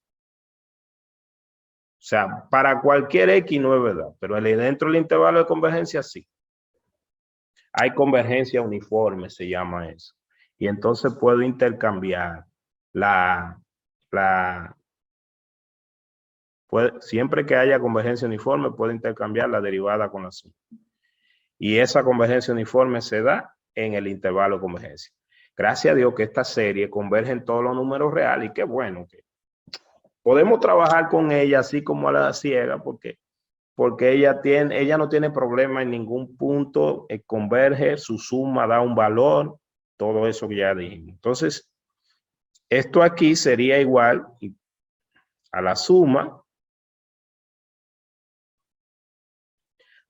O sea, para cualquier x no es verdad, pero dentro del intervalo de convergencia sí. Hay convergencia uniforme, se llama eso. Y entonces puedo intercambiar siempre que haya convergencia uniforme, puedo intercambiar la derivada con la suma. Y esa convergencia uniforme se da en el intervalo de convergencia. Gracias a Dios que esta serie converge en todos los números reales y qué bueno que podemos trabajar con ella así como a la ciega porque ella no tiene problema en ningún punto, converge, su suma da un valor, todo eso que ya dijimos. Entonces, esto aquí sería igual a la suma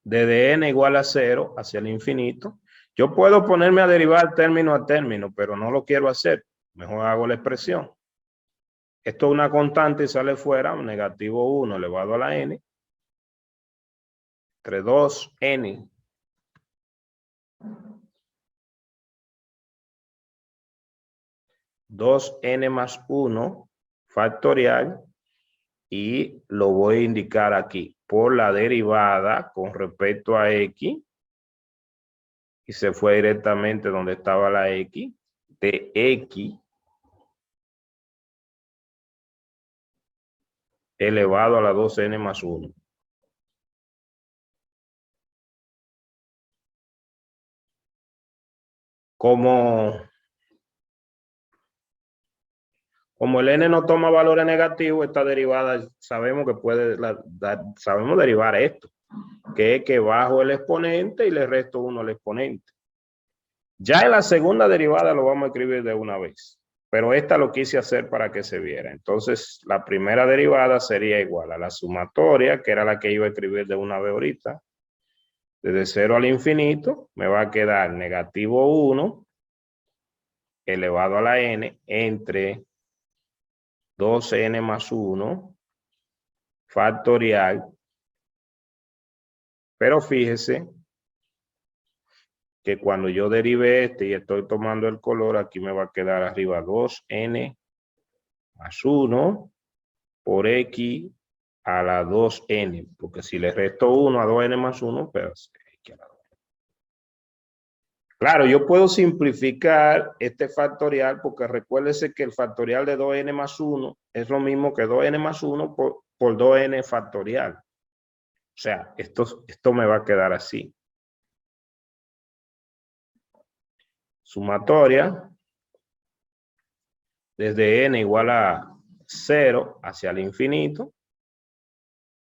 de n igual a 0 hacia el infinito. Yo puedo ponerme a derivar término a término, pero no lo quiero hacer. Mejor hago la expresión. Esto es una constante y sale fuera, negativo 1 elevado a la n, entre 2n más 1 factorial, y lo voy a indicar aquí por la derivada con respecto a x, y se fue directamente donde estaba la x, de x elevado a la 2n más 1. Como el n no toma valores negativos, esta derivada sabemos que sabemos derivar esto, que es que bajo el exponente y le resto 1 al exponente. Ya en la segunda derivada lo vamos a escribir de una vez, pero esta lo quise hacer para que se viera. Entonces, la primera derivada sería igual a la sumatoria, que era la que iba a escribir de una vez ahorita. Desde 0 al infinito me va a quedar negativo 1 elevado a la n entre 2n más 1 factorial. Pero fíjese que cuando yo derive este y estoy tomando el color, aquí me va a quedar arriba 2n más 1 por x a la 2n, porque si le resto 1 a 2n más 1, pues x a la 2. Claro, yo puedo simplificar este factorial, porque recuérdese que el factorial de 2n más 1 es lo mismo que 2n más 1 por 2n factorial. O sea, esto me va a quedar así. Sumatoria desde n igual a 0 hacia el infinito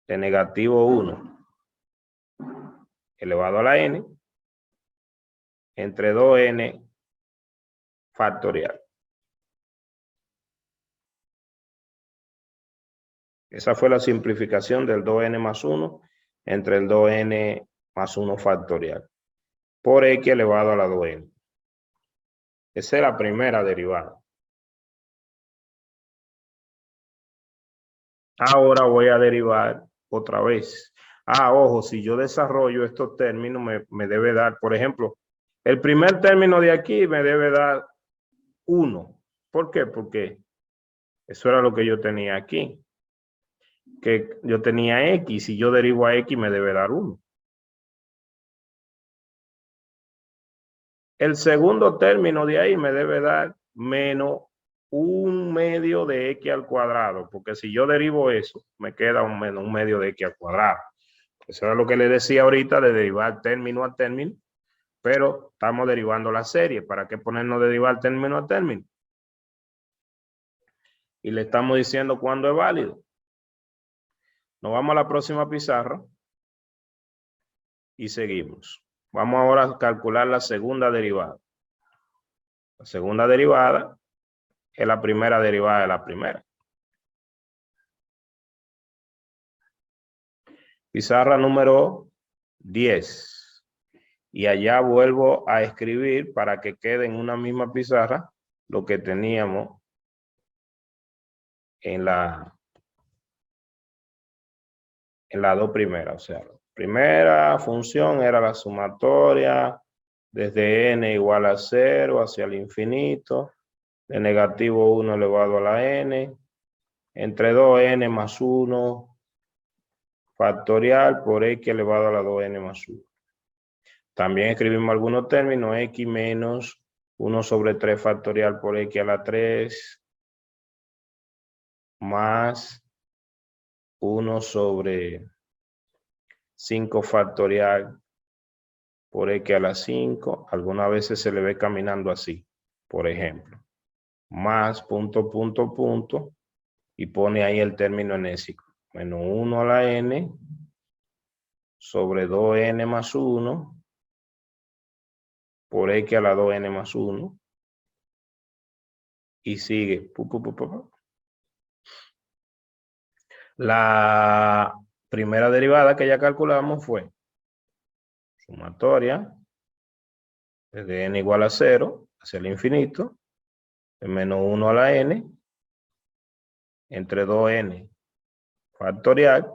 de negativo 1 elevado a la n entre 2n factorial. Esa fue la simplificación del 2n más 1 entre el 2n más 1 factorial. por x elevado a la 2n. Esa es la primera derivada. Ahora voy a derivar otra vez. Ojo, si yo desarrollo estos términos, me debe dar, por ejemplo, el primer término de aquí me debe dar 1. ¿Por qué? Porque eso era lo que yo tenía aquí. Que yo tenía x, si yo derivo a x me debe dar 1. El segundo término de ahí me debe dar menos 1/2 de x al cuadrado, porque si yo derivo eso, me queda un menos 1/2 de x al cuadrado. Eso era lo que le decía ahorita de derivar término a término, pero estamos derivando la serie. ¿Para qué ponernos a derivar término a término? Y le estamos diciendo cuándo es válido. Nos vamos a la próxima pizarra y seguimos. Vamos ahora a calcular la segunda derivada. La segunda derivada es la primera derivada de la primera. Pizarra número 10. Y allá vuelvo a escribir para que quede en una misma pizarra lo que teníamos en las dos primeras. O sea, la primera función era la sumatoria desde n igual a 0 hacia el infinito, de negativo 1 elevado a la n, entre 2n más 1 factorial por x elevado a la 2n más 1. También escribimos algunos términos, x menos 1 sobre 3 factorial por x a la 3 más 1 sobre 5 factorial por x a la 5. Algunas veces se le ve caminando así, por ejemplo. Más punto, punto, punto. Y pone ahí el término enésimo. Menos 1 a la n sobre 2n más 1 por x a la 2n más 1. Y sigue. La primera derivada que ya calculamos fue sumatoria desde n igual a 0 hacia el infinito, de menos 1 a la n, entre 2n factorial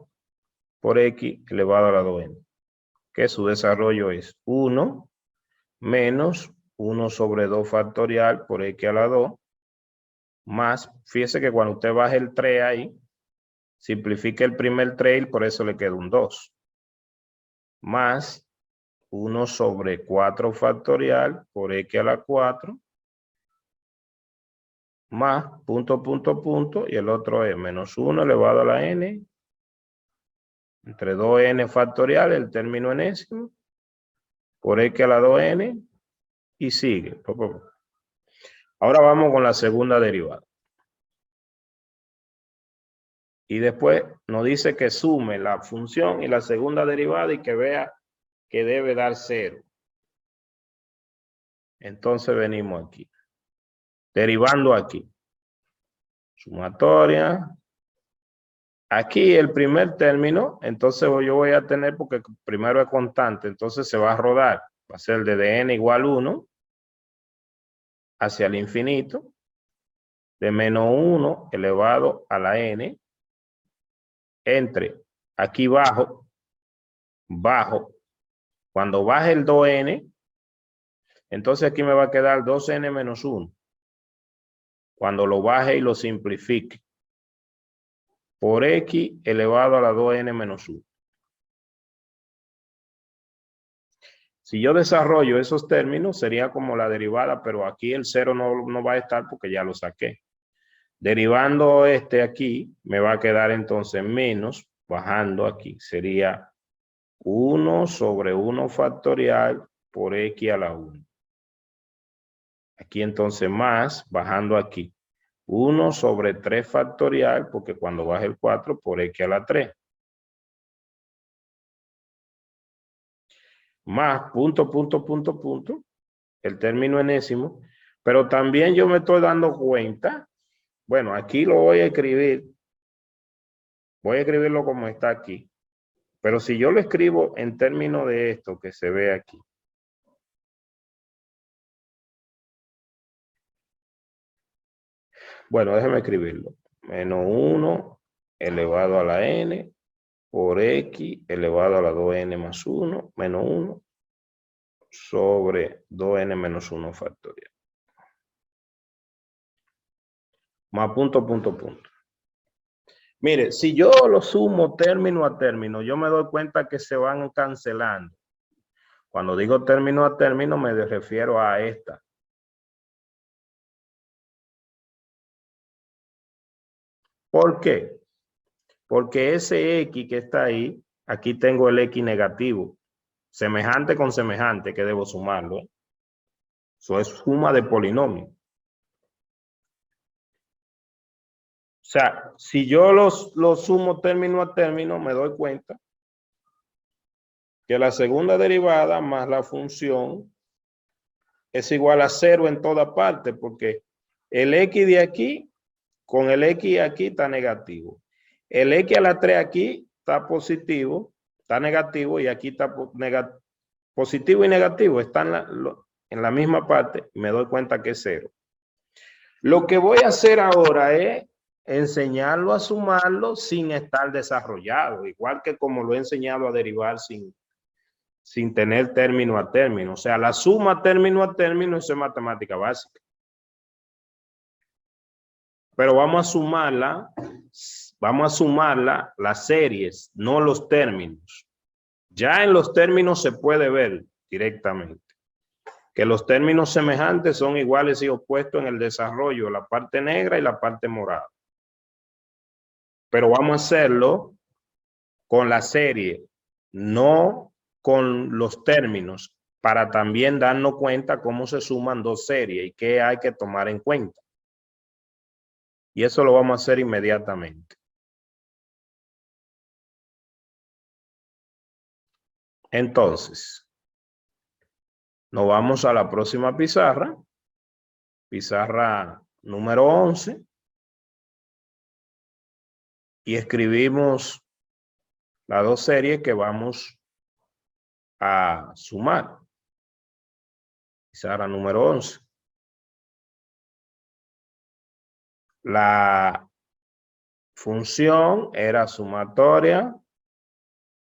por x elevado a la 2n, que su desarrollo es 1 menos 1 sobre 2 factorial por x a la 2, más, fíjese que cuando usted baje el 3 ahí, simplifique el primer 3 y por eso le queda un 2, más 1 sobre 4 factorial por x a la 4, más punto, punto, punto, y el otro es menos 1 elevado a la n, entre 2n factorial, el término enésimo, por x a la 2n, y sigue. Ahora vamos con la segunda derivada. Y después nos dice que sume la función y la segunda derivada y que vea que debe dar 0. Entonces venimos aquí. Derivando aquí. Sumatoria. Aquí el primer término, entonces yo voy a tener, porque primero es constante, entonces se va a rodar. Va a ser de n igual 1 hacia el infinito, de menos 1 elevado a la n, entre aquí bajo, cuando baje el 2n, entonces aquí me va a quedar 2n menos 1. Cuando lo baje y lo simplifique, por x elevado a la 2n menos 1. Si yo desarrollo esos términos, sería como la derivada, pero aquí el 0 no va a estar porque ya lo saqué. Derivando este aquí, me va a quedar entonces menos, bajando aquí, sería 1 sobre 1 factorial por x a la 1. Aquí entonces más, bajando aquí, 1 sobre 3 factorial, porque cuando baje el 4 por x a la 3. Más punto, punto, punto, punto, el término enésimo, pero también yo me estoy dando cuenta, bueno, aquí lo voy a escribirlo como está aquí, pero si yo lo escribo en términos de esto que se ve aquí, Bueno, déjeme escribirlo. Menos 1 elevado a la n por x elevado a la 2n más 1 menos 1 sobre 2n menos 1 factorial. Más punto, punto, punto. Mire, si yo lo sumo término a término, yo me doy cuenta que se van cancelando. Cuando digo término a término, me refiero a esta. ¿Por qué? Porque ese X que está ahí, aquí tengo el X negativo. Semejante con semejante, que debo sumarlo. Eso es suma de polinomio. O sea, si yo los sumo término a término, me doy cuenta que la segunda derivada más la función es igual a 0 en toda parte, porque el X de aquí con el X aquí está negativo. El X a la 3 aquí está positivo, está negativo, y aquí está positivo y negativo, están en la misma parte, y me doy cuenta que es 0. Lo que voy a hacer ahora es enseñarlo a sumarlo sin estar desarrollado, igual que como lo he enseñado a derivar sin tener término a término. O sea, la suma término a término es matemática básica. Pero vamos a sumarla las series, no los términos. Ya en los términos se puede ver directamente que los términos semejantes son iguales y opuestos en el desarrollo, la parte negra y la parte morada. Pero vamos a hacerlo con la serie, no con los términos, para también darnos cuenta cómo se suman dos series y qué hay que tomar en cuenta. Y eso lo vamos a hacer inmediatamente. Entonces, nos vamos a la próxima pizarra, pizarra número 11, y escribimos las dos series que vamos a sumar. Pizarra número 11. La función era sumatoria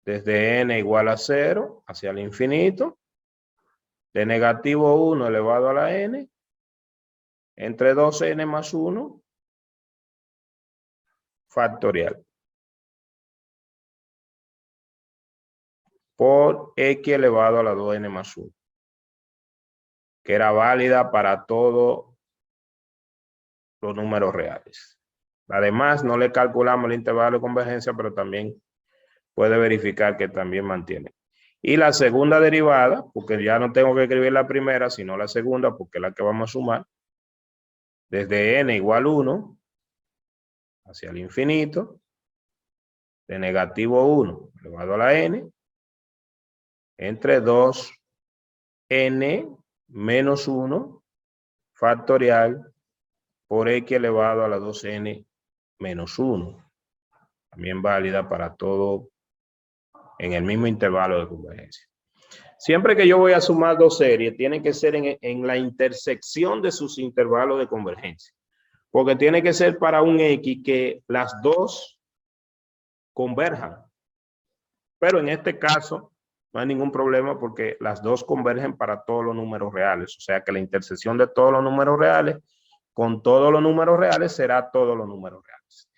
desde n igual a 0 hacia el infinito, de negativo 1 elevado a la n, entre 2n más 1 factorial, por x elevado a la 2n más 1, que era válida para todos los números reales. Además, no le calculamos el intervalo de convergencia, pero también puede verificar que también mantiene. Y la segunda derivada, porque ya no tengo que escribir la primera, sino la segunda, porque es la que vamos a sumar, desde n igual 1 hacia el infinito, de negativo 1 elevado a la n, entre 2n menos 1 factorial por x elevado a la 2n menos 1. También válida para todo en el mismo intervalo de convergencia. Siempre que yo voy a sumar dos series, tiene que ser en la intersección de sus intervalos de convergencia. Porque tiene que ser para un X que las dos converjan. Pero en este caso no hay ningún problema porque las dos convergen para todos los números reales. O sea que la intersección de todos los números reales con todos los números reales será todos los números reales.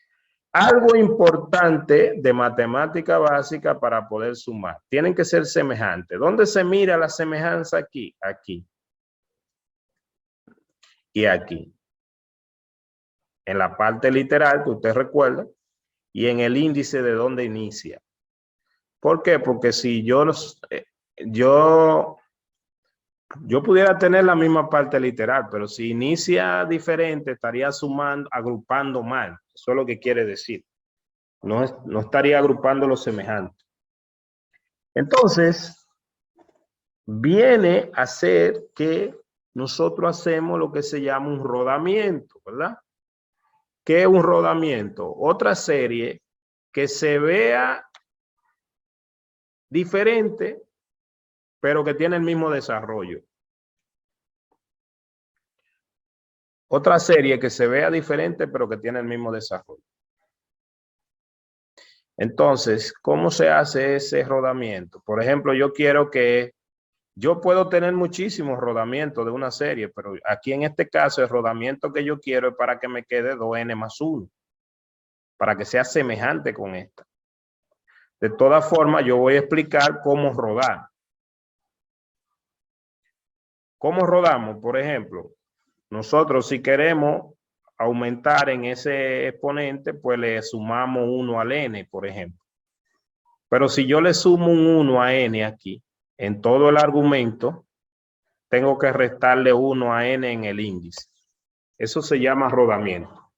Algo importante de matemática básica para poder sumar. Tienen que ser semejantes. ¿Dónde se mira la semejanza aquí? Aquí. Y aquí. En la parte literal que usted recuerda y en el índice de donde inicia. ¿Por qué? Porque si yo pudiera tener la misma parte literal, pero si inicia diferente, estaría sumando, agrupando mal. Eso es lo que quiere decir. No estaría agrupando los semejantes. Entonces, viene a ser que nosotros hacemos lo que se llama un rodamiento, ¿verdad? ¿Qué es un rodamiento? Otra serie que se vea diferente, pero que tiene el mismo desarrollo. Otra serie que se vea diferente, pero que tiene el mismo desarrollo. Entonces, ¿cómo se hace ese rodamiento? Por ejemplo, yo puedo tener muchísimos rodamientos de una serie, pero aquí en este caso el rodamiento que yo quiero es para que me quede 2n más 1, para que sea semejante con esta. De todas formas, yo voy a explicar cómo rodar. ¿Cómo rodamos? Por ejemplo, nosotros si queremos aumentar en ese exponente, pues le sumamos 1 al n, por ejemplo. Pero si yo le sumo un 1 a n aquí, en todo el argumento, tengo que restarle 1 a n en el índice. Eso se llama rodamiento.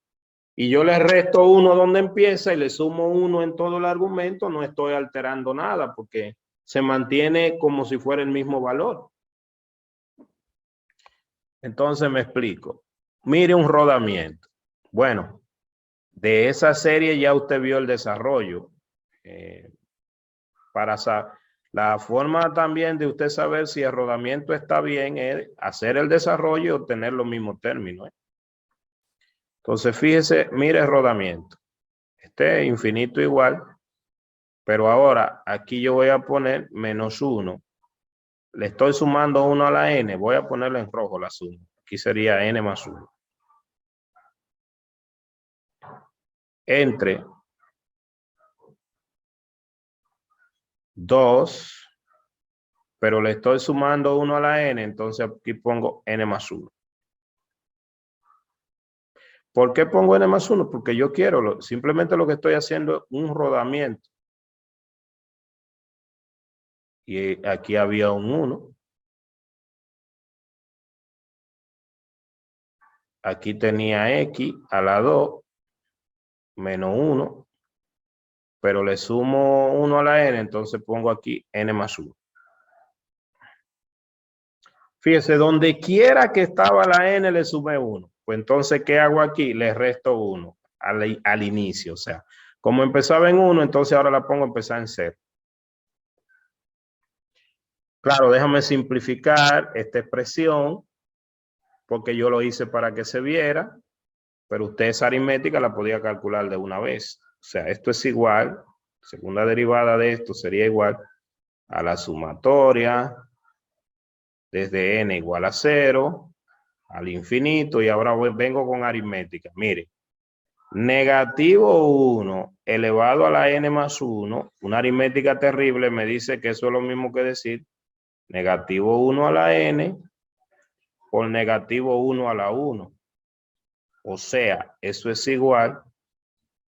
Y yo le resto 1 donde empieza y le sumo 1 en todo el argumento, no estoy alterando nada porque se mantiene como si fuera el mismo valor. Entonces me explico. Mire un rodamiento. Bueno, de esa serie ya usted vio el desarrollo. La forma también de usted saber si el rodamiento está bien es hacer el desarrollo y obtener los mismos términos. Entonces, fíjese, mire el rodamiento. Este es infinito igual, pero ahora aquí yo voy a poner menos 1. Le estoy sumando 1 a la n, voy a ponerlo en rojo la suma. Aquí sería n más 1. Entre 2, pero le estoy sumando 1 a la n, entonces aquí pongo n más 1. ¿Por qué pongo n más 1? Porque yo quiero, simplemente lo que estoy haciendo es un rodamiento. Y aquí había un 1. Aquí tenía x a la 2 menos 1. Pero le sumo 1 a la n, entonces pongo aquí n más 1. Fíjese, donde quiera que estaba la n le sumé 1. Pues entonces, ¿qué hago aquí? Le resto 1 al inicio. O sea, como empezaba en 1, entonces ahora la pongo a empezar en 0. Claro, déjame simplificar esta expresión, porque yo lo hice para que se viera, pero usted esa aritmética la podía calcular de una vez. O sea, esto es igual, segunda derivada de esto sería igual a la sumatoria desde n igual a 0 al infinito, y ahora vengo con aritmética. Mire, negativo 1 elevado a la n más 1, una aritmética terrible me dice que eso es lo mismo que decir negativo 1 a la n por negativo 1 a la 1. O sea, eso es igual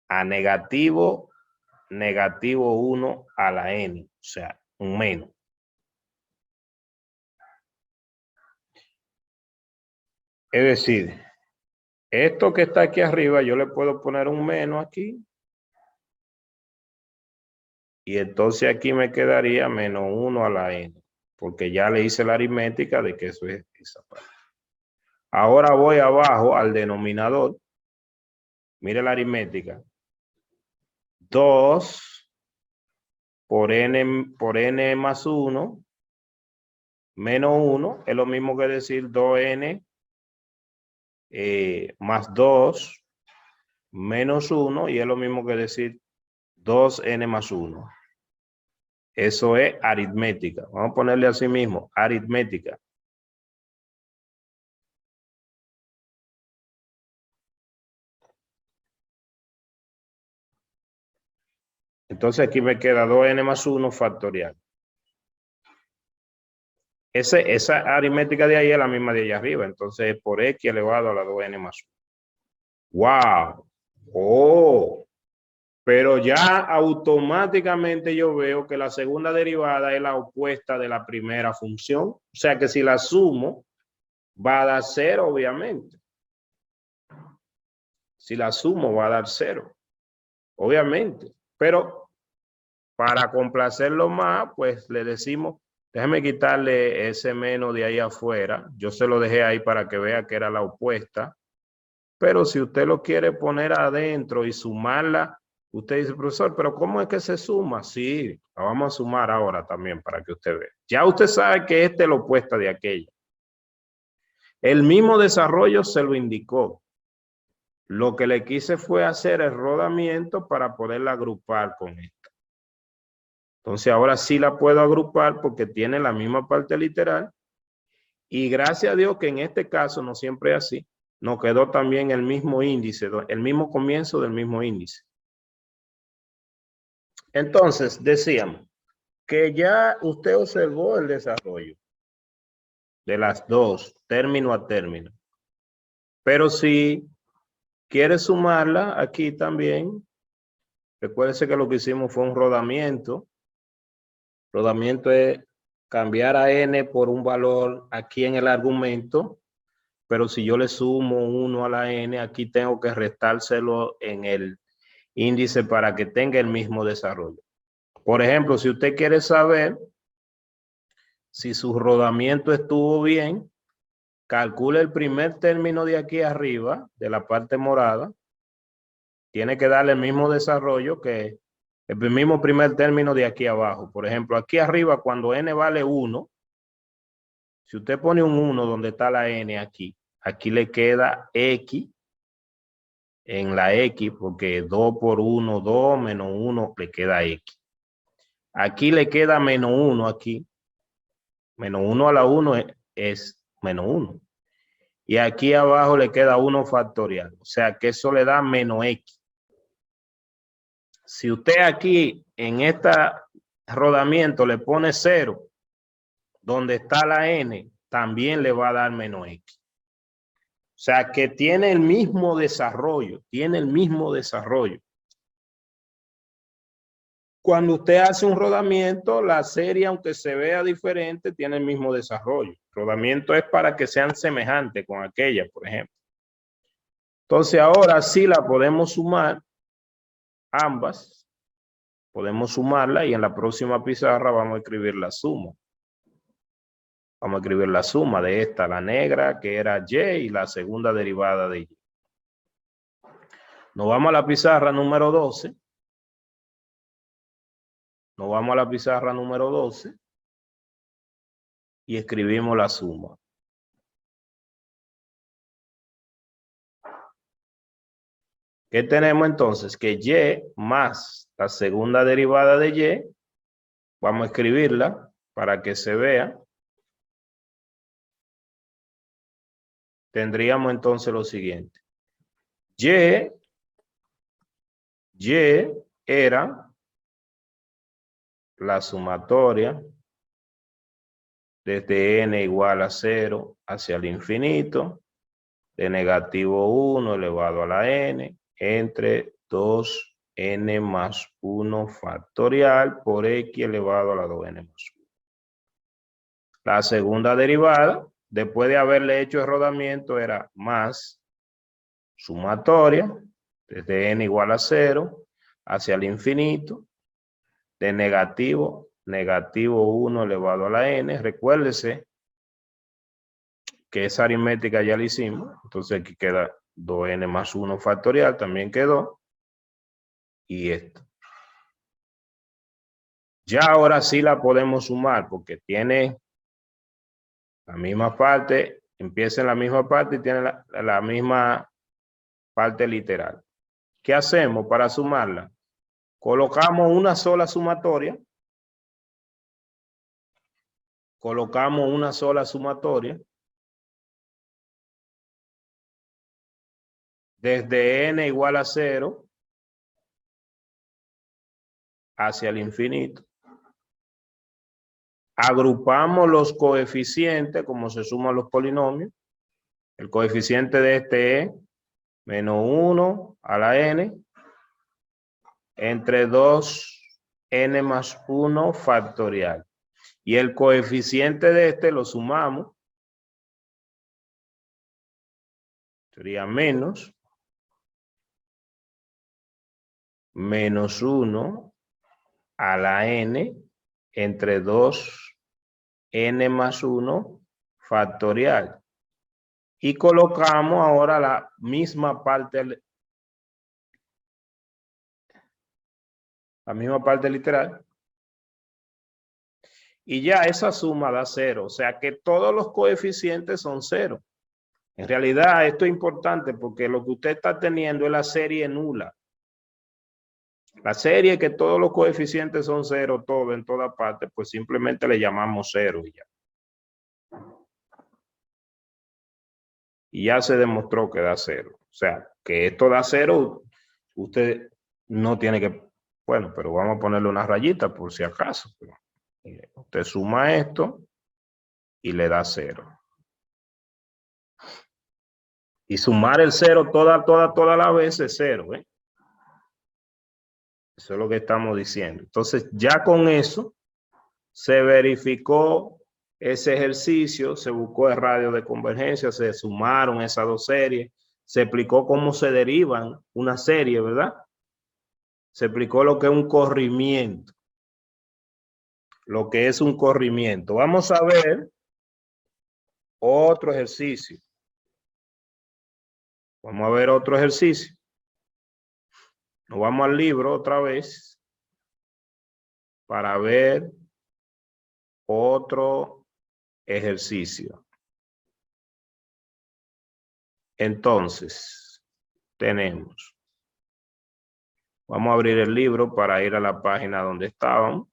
a negativo 1 a la n, o sea, un menos. Es decir, esto que está aquí arriba, yo le puedo poner un menos aquí. Y entonces aquí me quedaría menos 1 a la n, porque ya le hice la aritmética de que eso es esa parte. Ahora voy abajo al denominador. Mire la aritmética. 2 por n más 1 menos 1 es lo mismo que decir 2n más 2 menos 1, y es lo mismo que decir 2n más 1. Eso es aritmética. Vamos a ponerle así mismo, aritmética. Entonces aquí me queda 2n más 1 factorial. Esa aritmética de ahí es la misma de allá arriba. Entonces es por x elevado a la 2n más 1. ¡Wow! ¡Oh! Pero ya automáticamente yo veo que la segunda derivada es la opuesta de la primera función. O sea que si la sumo, va a dar 0, obviamente. Si la sumo, va a dar 0, obviamente. Pero para complacerlo más, pues le decimos, déjeme quitarle ese menos de ahí afuera. Yo se lo dejé ahí para que vea que era la opuesta. Pero si usted lo quiere poner adentro y sumarla, usted dice, profesor, pero ¿cómo es que se suma? Sí, la vamos a sumar ahora también para que usted vea. Ya usted sabe que esta es la opuesta de aquella. El mismo desarrollo se lo indicó. Lo que le quise fue hacer el rodamiento para poderla agrupar con esta. Entonces ahora sí la puedo agrupar porque tiene la misma parte literal. Y gracias a Dios que en este caso no siempre es así. Nos quedó también el mismo índice, el mismo comienzo del mismo índice. Entonces, decíamos que ya usted observó el desarrollo de las dos, término a término. Pero si quiere sumarla aquí también, recuérdese que lo que hicimos fue un rodamiento. Rodamiento es cambiar a n por un valor aquí en el argumento, pero si yo le sumo 1 a la n, aquí tengo que restárselo en el índice para que tenga el mismo desarrollo. Por ejemplo, si usted quiere saber si su rodamiento estuvo bien, calcule el primer término de aquí arriba, de la parte morada. Tiene que darle el mismo desarrollo que el mismo primer término de aquí abajo. Por ejemplo, aquí arriba, cuando n vale 1, si usted pone un 1 donde está la n aquí, aquí le queda x en la x, porque 2 por 1, 2, menos 1, le queda x. Aquí le queda menos 1 aquí. Menos 1 a la 1 es menos 1. Y aquí abajo le queda 1 factorial. O sea que eso le da menos x. Si usted aquí en este rodamiento le pone 0, donde está la n, también le va a dar menos x. O sea que tiene el mismo desarrollo, Cuando usted hace un rodamiento, la serie, aunque se vea diferente, tiene el mismo desarrollo. Rodamiento es para que sean semejantes con aquella, por ejemplo. Entonces ahora sí la podemos sumar, ambas. Podemos sumarla y en la próxima pizarra vamos a escribir la suma. Vamos a escribir la suma de esta, la negra, que era y, y la segunda derivada de y. Nos vamos a la pizarra número 12. Nos vamos a la pizarra número 12 y escribimos la suma. ¿Qué tenemos entonces? Que y más la segunda derivada de y, vamos a escribirla para que se vea. Tendríamos entonces lo siguiente. Y era la sumatoria desde n igual a 0 hacia el infinito de negativo 1 elevado a la n entre 2n más 1 factorial por x elevado a la 2n más 1. La segunda derivada, después de haberle hecho el rodamiento, era más sumatoria desde n igual a 0 hacia el infinito de negativo 1 elevado a la n. Recuérdese que esa aritmética ya la hicimos, entonces aquí queda 2n más 1 factorial, también quedó, y esto. Ya ahora sí la podemos sumar porque tiene la misma parte, empieza en la misma parte y tiene la misma parte literal. ¿Qué hacemos para sumarla? Colocamos una sola sumatoria. Colocamos una sola sumatoria. Desde n igual a 0 hacia el infinito. Agrupamos los coeficientes como se suman los polinomios. El coeficiente de este es menos 1 a la n entre 2n más 1 factorial. Y el coeficiente de este lo sumamos. Sería menos 1 a la n entre 2n más 1 factorial. Y colocamos ahora la misma parte literal. Y ya esa suma da 0. O sea que todos los coeficientes son 0. En realidad esto es importante porque lo que usted está teniendo es la serie nula. La serie que todos los coeficientes son cero, todo en toda parte, pues simplemente le llamamos cero y ya. Y ya se demostró que da cero. O sea, que esto da cero, usted no tiene que, bueno, pero vamos a ponerle una rayita por si acaso. Usted suma esto y le da cero. Y sumar el cero toda la vez es cero, ¿eh? Eso es lo que estamos diciendo. Entonces, ya con eso se verificó ese ejercicio, se buscó el radio de convergencia, se sumaron esas dos series, se explicó cómo se derivan una serie, ¿verdad? Se explicó lo que es un corrimiento. Lo que es un corrimiento. Vamos a ver otro ejercicio. Vamos a ver otro ejercicio. Nos vamos al libro otra vez para ver otro ejercicio. Entonces, tenemos. Vamos a abrir el libro para ir a la página donde estaban.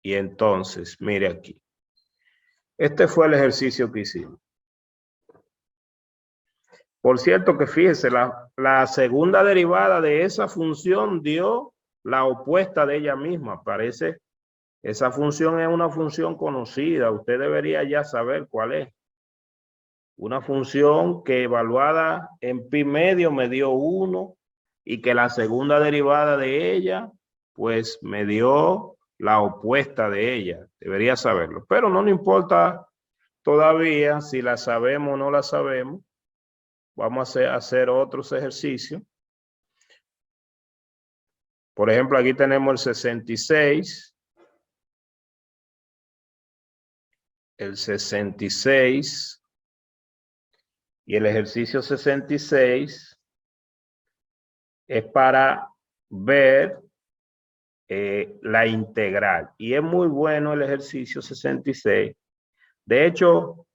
Y entonces, mire aquí. Este fue el ejercicio que hicimos. Por cierto que fíjese, la segunda derivada de esa función dio la opuesta de ella misma. Parece, esa función es una función conocida. Usted debería ya saber cuál es. Una función que evaluada en pi medio me dio 1 y que la segunda derivada de ella, pues me dio la opuesta de ella. Debería saberlo. Pero no nos importa todavía si la sabemos o no la sabemos. Vamos a hacer otros ejercicios. Por ejemplo, aquí tenemos el 66. El 66. Y el ejercicio 66 es para ver la integral. Y es muy bueno el ejercicio 66. De hecho,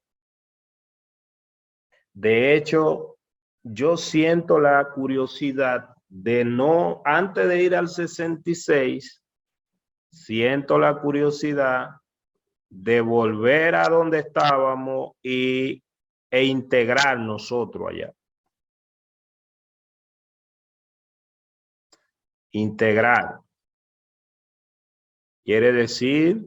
yo siento la curiosidad de no, antes de ir al 66, siento la curiosidad de volver a donde estábamos e integrar nosotros allá. Integrar. Quiere decir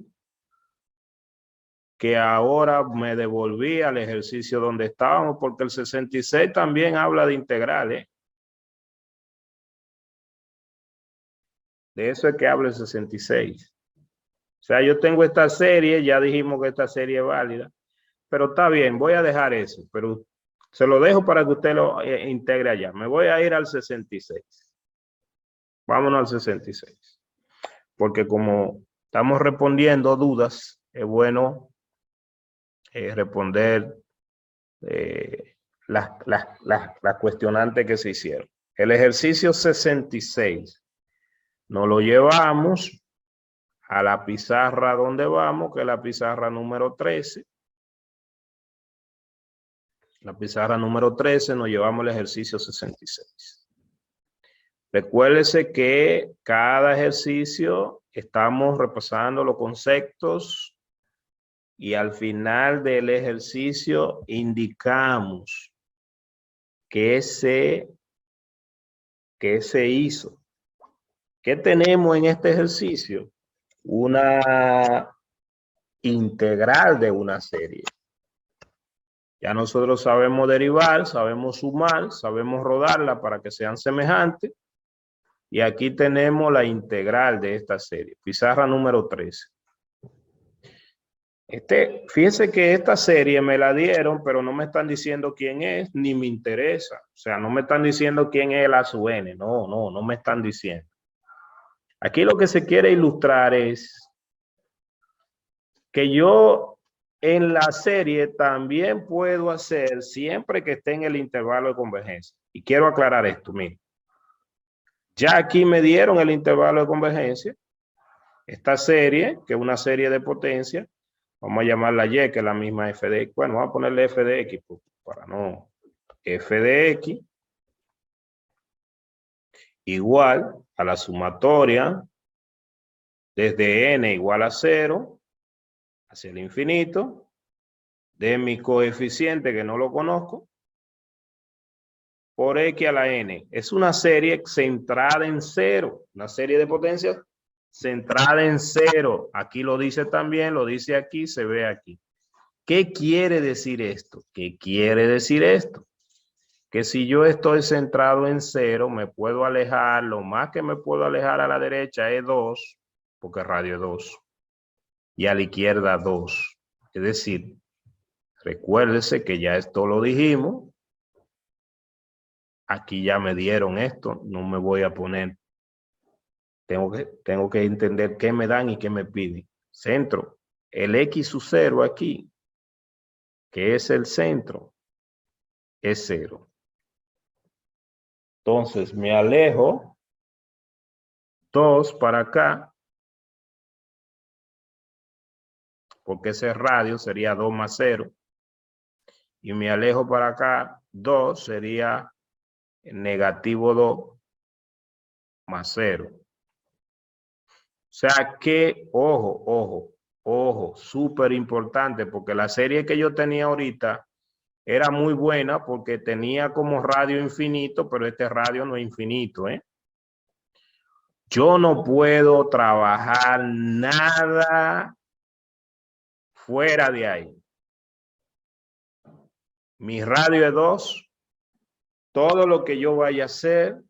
que ahora me devolví al ejercicio donde estábamos, porque el 66 también habla de integrales. De eso es que habla el 66. O sea, yo tengo esta serie, ya dijimos que esta serie es válida, pero está bien, voy a dejar eso, pero se lo dejo para que usted lo integre allá. Me voy a ir al 66. Vámonos al 66. Porque como estamos respondiendo dudas, es bueno responder las cuestionantes que se hicieron. El ejercicio 66 nos lo llevamos a la pizarra donde vamos, que es la pizarra número 13. La pizarra número 13 nos llevamos el ejercicio 66. Recuérdese que cada ejercicio estamos repasando los conceptos y al final del ejercicio indicamos qué se hizo. ¿Qué tenemos en este ejercicio? Una integral de una serie. Ya nosotros sabemos derivar, sabemos sumar, sabemos rodarla para que sean semejantes. Y aquí tenemos la integral de esta serie. Pizarra número 13. Fíjense que esta serie me la dieron, pero no me están diciendo quién es, ni me interesa. O sea, no me están diciendo quién es el A sub n. No me están diciendo. Aquí lo que se quiere ilustrar es que yo en la serie también puedo hacer siempre que esté en el intervalo de convergencia. Y quiero aclarar esto, miren. Ya aquí me dieron el intervalo de convergencia. Esta serie, que es una serie de potencia, Vamos a llamarla y, que es la misma f de x. Bueno, vamos a ponerle f de x, pues, para no. F de x igual a la sumatoria desde n igual a 0 hacia el infinito de mi coeficiente, que no lo conozco, por x a la n. Es una serie centrada en 0, una serie de potencias centrada en 0. Aquí lo dice también, lo dice aquí, se ve aquí. ¿Qué quiere decir esto? ¿Qué quiere decir esto? Que si yo estoy centrado en 0, me puedo alejar, lo más que me puedo alejar a la derecha es 2, porque radio es 2, y a la izquierda 2. Es decir, recuérdese que ya esto lo dijimos, aquí ya me dieron esto, no me voy a poner, tengo que entender qué me dan y qué me piden. Centro, el x sub 0 aquí, que es el centro, es 0. Entonces me alejo 2 para acá, porque ese radio sería 2 más 0. Y me alejo para acá 2 sería negativo 2 más 0. O sea que, ojo, súper importante, porque la serie que yo tenía ahorita era muy buena porque tenía como radio infinito, pero este radio no es infinito, ¿eh? Yo no puedo trabajar nada fuera de ahí. Mi radio es 2. Todo lo que yo vaya a hacer,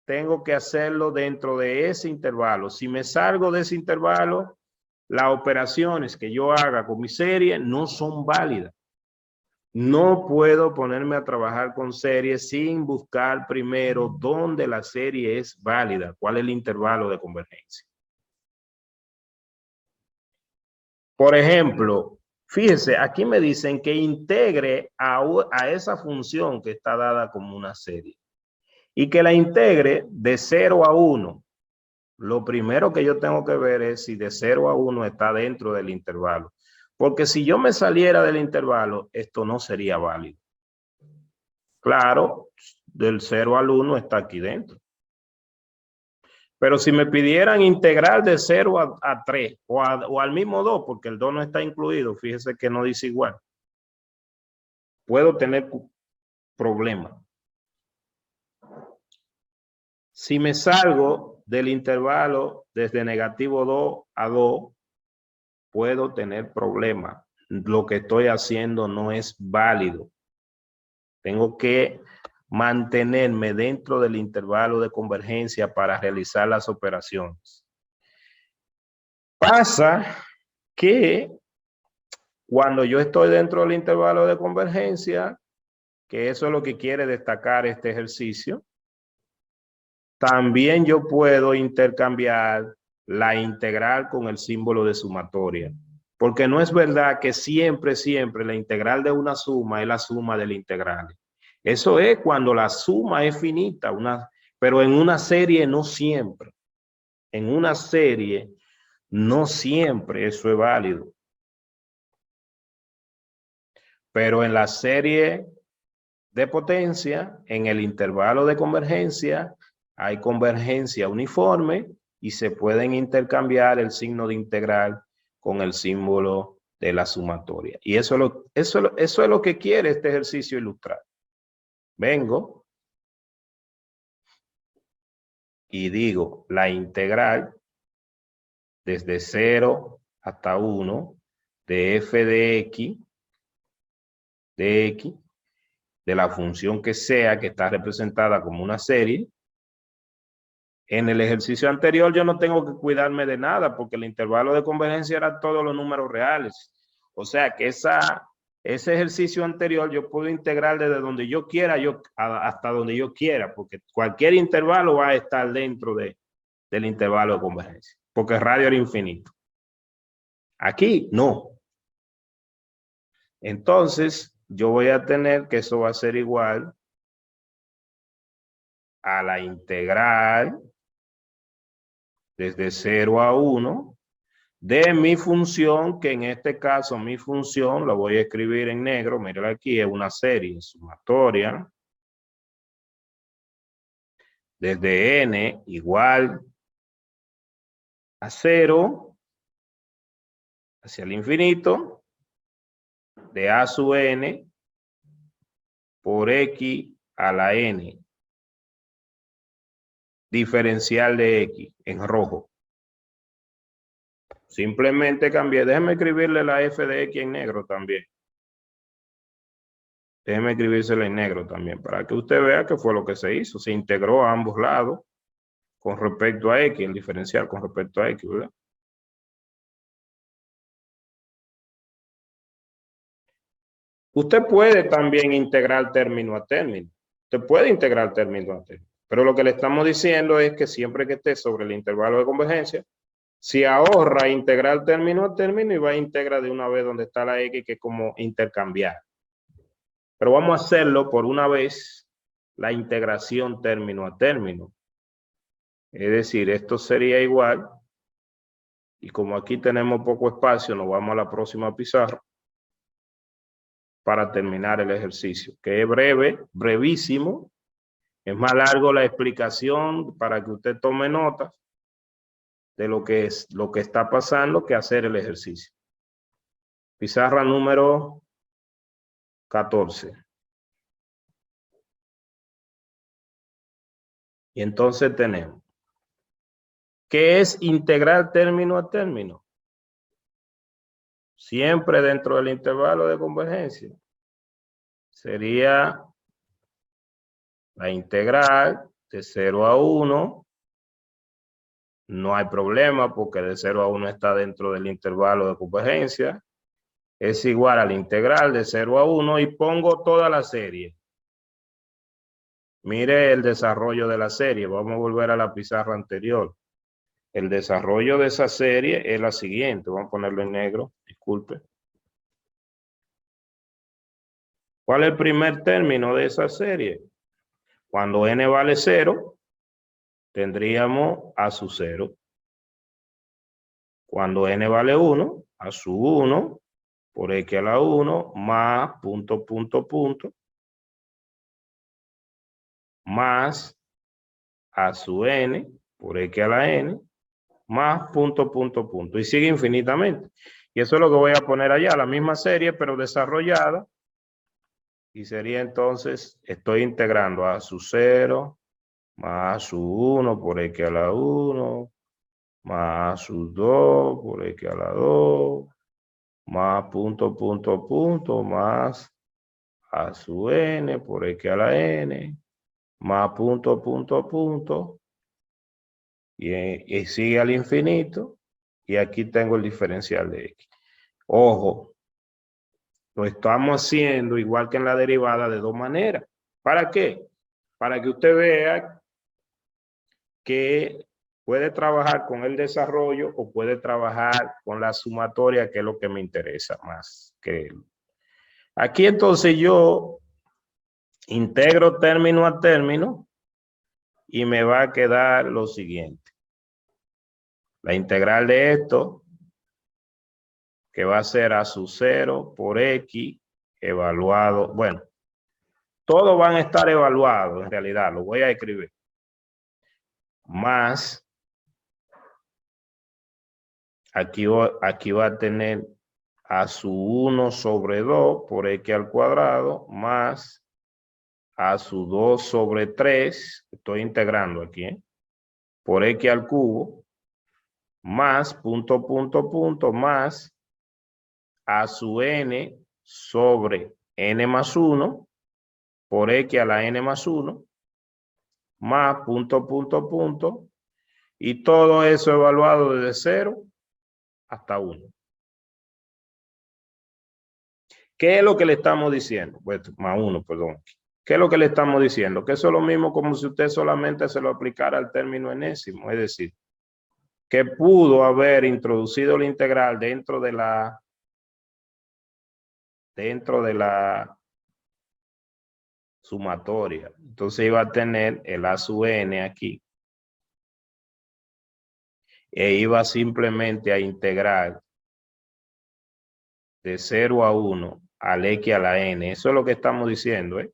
tengo que hacerlo dentro de ese intervalo. Si me salgo de ese intervalo, las operaciones que yo haga con mi serie no son válidas. No puedo ponerme a trabajar con series sin buscar primero dónde la serie es válida, cuál es el intervalo de convergencia. Por ejemplo, fíjense, aquí me dicen que integre a esa función que está dada como una serie y que la integre de 0 a 1. Lo primero que yo tengo que ver es si de 0 a 1 está dentro del intervalo. Porque si yo me saliera del intervalo, esto no sería válido. Claro, del 0 al 1 está aquí dentro. Pero si me pidieran integrar de 0 a 3 o al mismo 2, porque el 2 no está incluido, fíjese que no dice igual, puedo tener problemas. Si me salgo del intervalo desde negativo 2 a 2, puedo tener problemas. Lo que estoy haciendo no es válido. Tengo que mantenerme dentro del intervalo de convergencia para realizar las operaciones. Pasa que cuando yo estoy dentro del intervalo de convergencia, que eso es lo que quiere destacar este ejercicio, también yo puedo intercambiar la integral con el símbolo de sumatoria. Porque no es verdad que siempre la integral de una suma es la suma de la integral. Eso es cuando la suma es finita, pero en una serie no siempre. En una serie no siempre eso es válido. Pero en la serie de potencia, en el intervalo de convergencia, hay convergencia uniforme y se pueden intercambiar el signo de integral con el símbolo de la sumatoria. Y eso es lo que quiere este ejercicio ilustrar. Vengo y digo la integral desde 0 hasta 1 de f de x, de la función que sea que está representada como una serie. En el ejercicio anterior yo no tengo que cuidarme de nada porque el intervalo de convergencia era todos los números reales. O sea que ese ejercicio anterior yo puedo integrar desde donde yo quiera hasta donde yo quiera, porque cualquier intervalo va a estar dentro del intervalo de convergencia, porque el radio era infinito. Aquí no. Entonces yo voy a tener que eso va a ser igual a la integral desde 0 a 1 de mi función, que en este caso mi función la voy a escribir en negro. Mírala aquí, es una serie sumatoria desde n igual a 0 hacia el infinito de a sub n por x a la n, diferencial de x en rojo. Simplemente cambié. Déjeme escribirle la f de x en negro también. Déjeme escribírsela en negro también para que usted vea qué fue lo que se hizo. Se integró a ambos lados con respecto a x, el diferencial con respecto a x, ¿verdad? Usted puede también integrar término a término. Usted puede integrar término a término. Pero lo que le estamos diciendo es que siempre que esté sobre el intervalo de convergencia, se ahorra integrar término a término y va a integrar de una vez donde está la x, que es como intercambiar. Pero vamos a hacerlo por una vez, la integración término a término. Es decir, esto sería igual, y como aquí tenemos poco espacio, nos vamos a la próxima pizarra para terminar el ejercicio, que es breve, brevísimo. Es más largo la explicación para que usted tome notas de lo que está pasando que hacer el ejercicio. Pizarra número 14. Y entonces tenemos, ¿qué es integrar término a término? Siempre dentro del intervalo de convergencia. Sería la integral de 0 a 1. No hay problema porque de 0 a 1 está dentro del intervalo de convergencia. Es igual a la integral de 0 a 1 y pongo toda la serie. Mire el desarrollo de la serie. Vamos a volver a la pizarra anterior. El desarrollo de esa serie es la siguiente. Vamos a ponerlo en negro. Disculpe. ¿Cuál es el primer término de esa serie? Cuando n vale 0, tendríamos a su 0. Cuando n vale 1, a su 1 por x a la 1 más punto, punto, punto, más a su n por x a la n más punto, punto, punto. Y sigue infinitamente. Y eso es lo que voy a poner allá, la misma serie, pero desarrollada. Y sería entonces, estoy integrando a su 0 más a su 1 por x a la 1 más a su 2 por x a la 2 más punto, punto, punto, más a su n por x a la n más punto, punto, punto, y sigue al infinito, y aquí tengo el diferencial de x. Ojo, lo estamos haciendo igual que en la derivada de dos maneras. ¿Para qué? Para que usted vea que puede trabajar con el desarrollo o puede trabajar con la sumatoria, que es lo que me interesa más. Aquí entonces yo integro término a término y me va a quedar lo siguiente. La integral de esto, que va a ser a su 0 por x evaluado. Bueno, todos van a estar evaluados en realidad, lo voy a escribir. Más, aquí va a tener a su 1 sobre 2 por x al cuadrado más a su 2 sobre 3, estoy integrando aquí, por x al cubo, más punto, punto, punto, más a su n sobre n más 1 por x a la n más 1, más punto, punto, punto, y todo eso evaluado desde 0 hasta 1. ¿Qué es lo que le estamos diciendo? Pues, más 1, perdón. ¿Qué es lo que le estamos diciendo? Que eso es lo mismo como si usted solamente se lo aplicara al término enésimo, es decir, que pudo haber introducido la integral dentro de la sumatoria. Entonces iba a tener el a sub n aquí. e iba simplemente a integrar de 0 a 1 al X a la N. Eso es lo que estamos diciendo, ¿eh?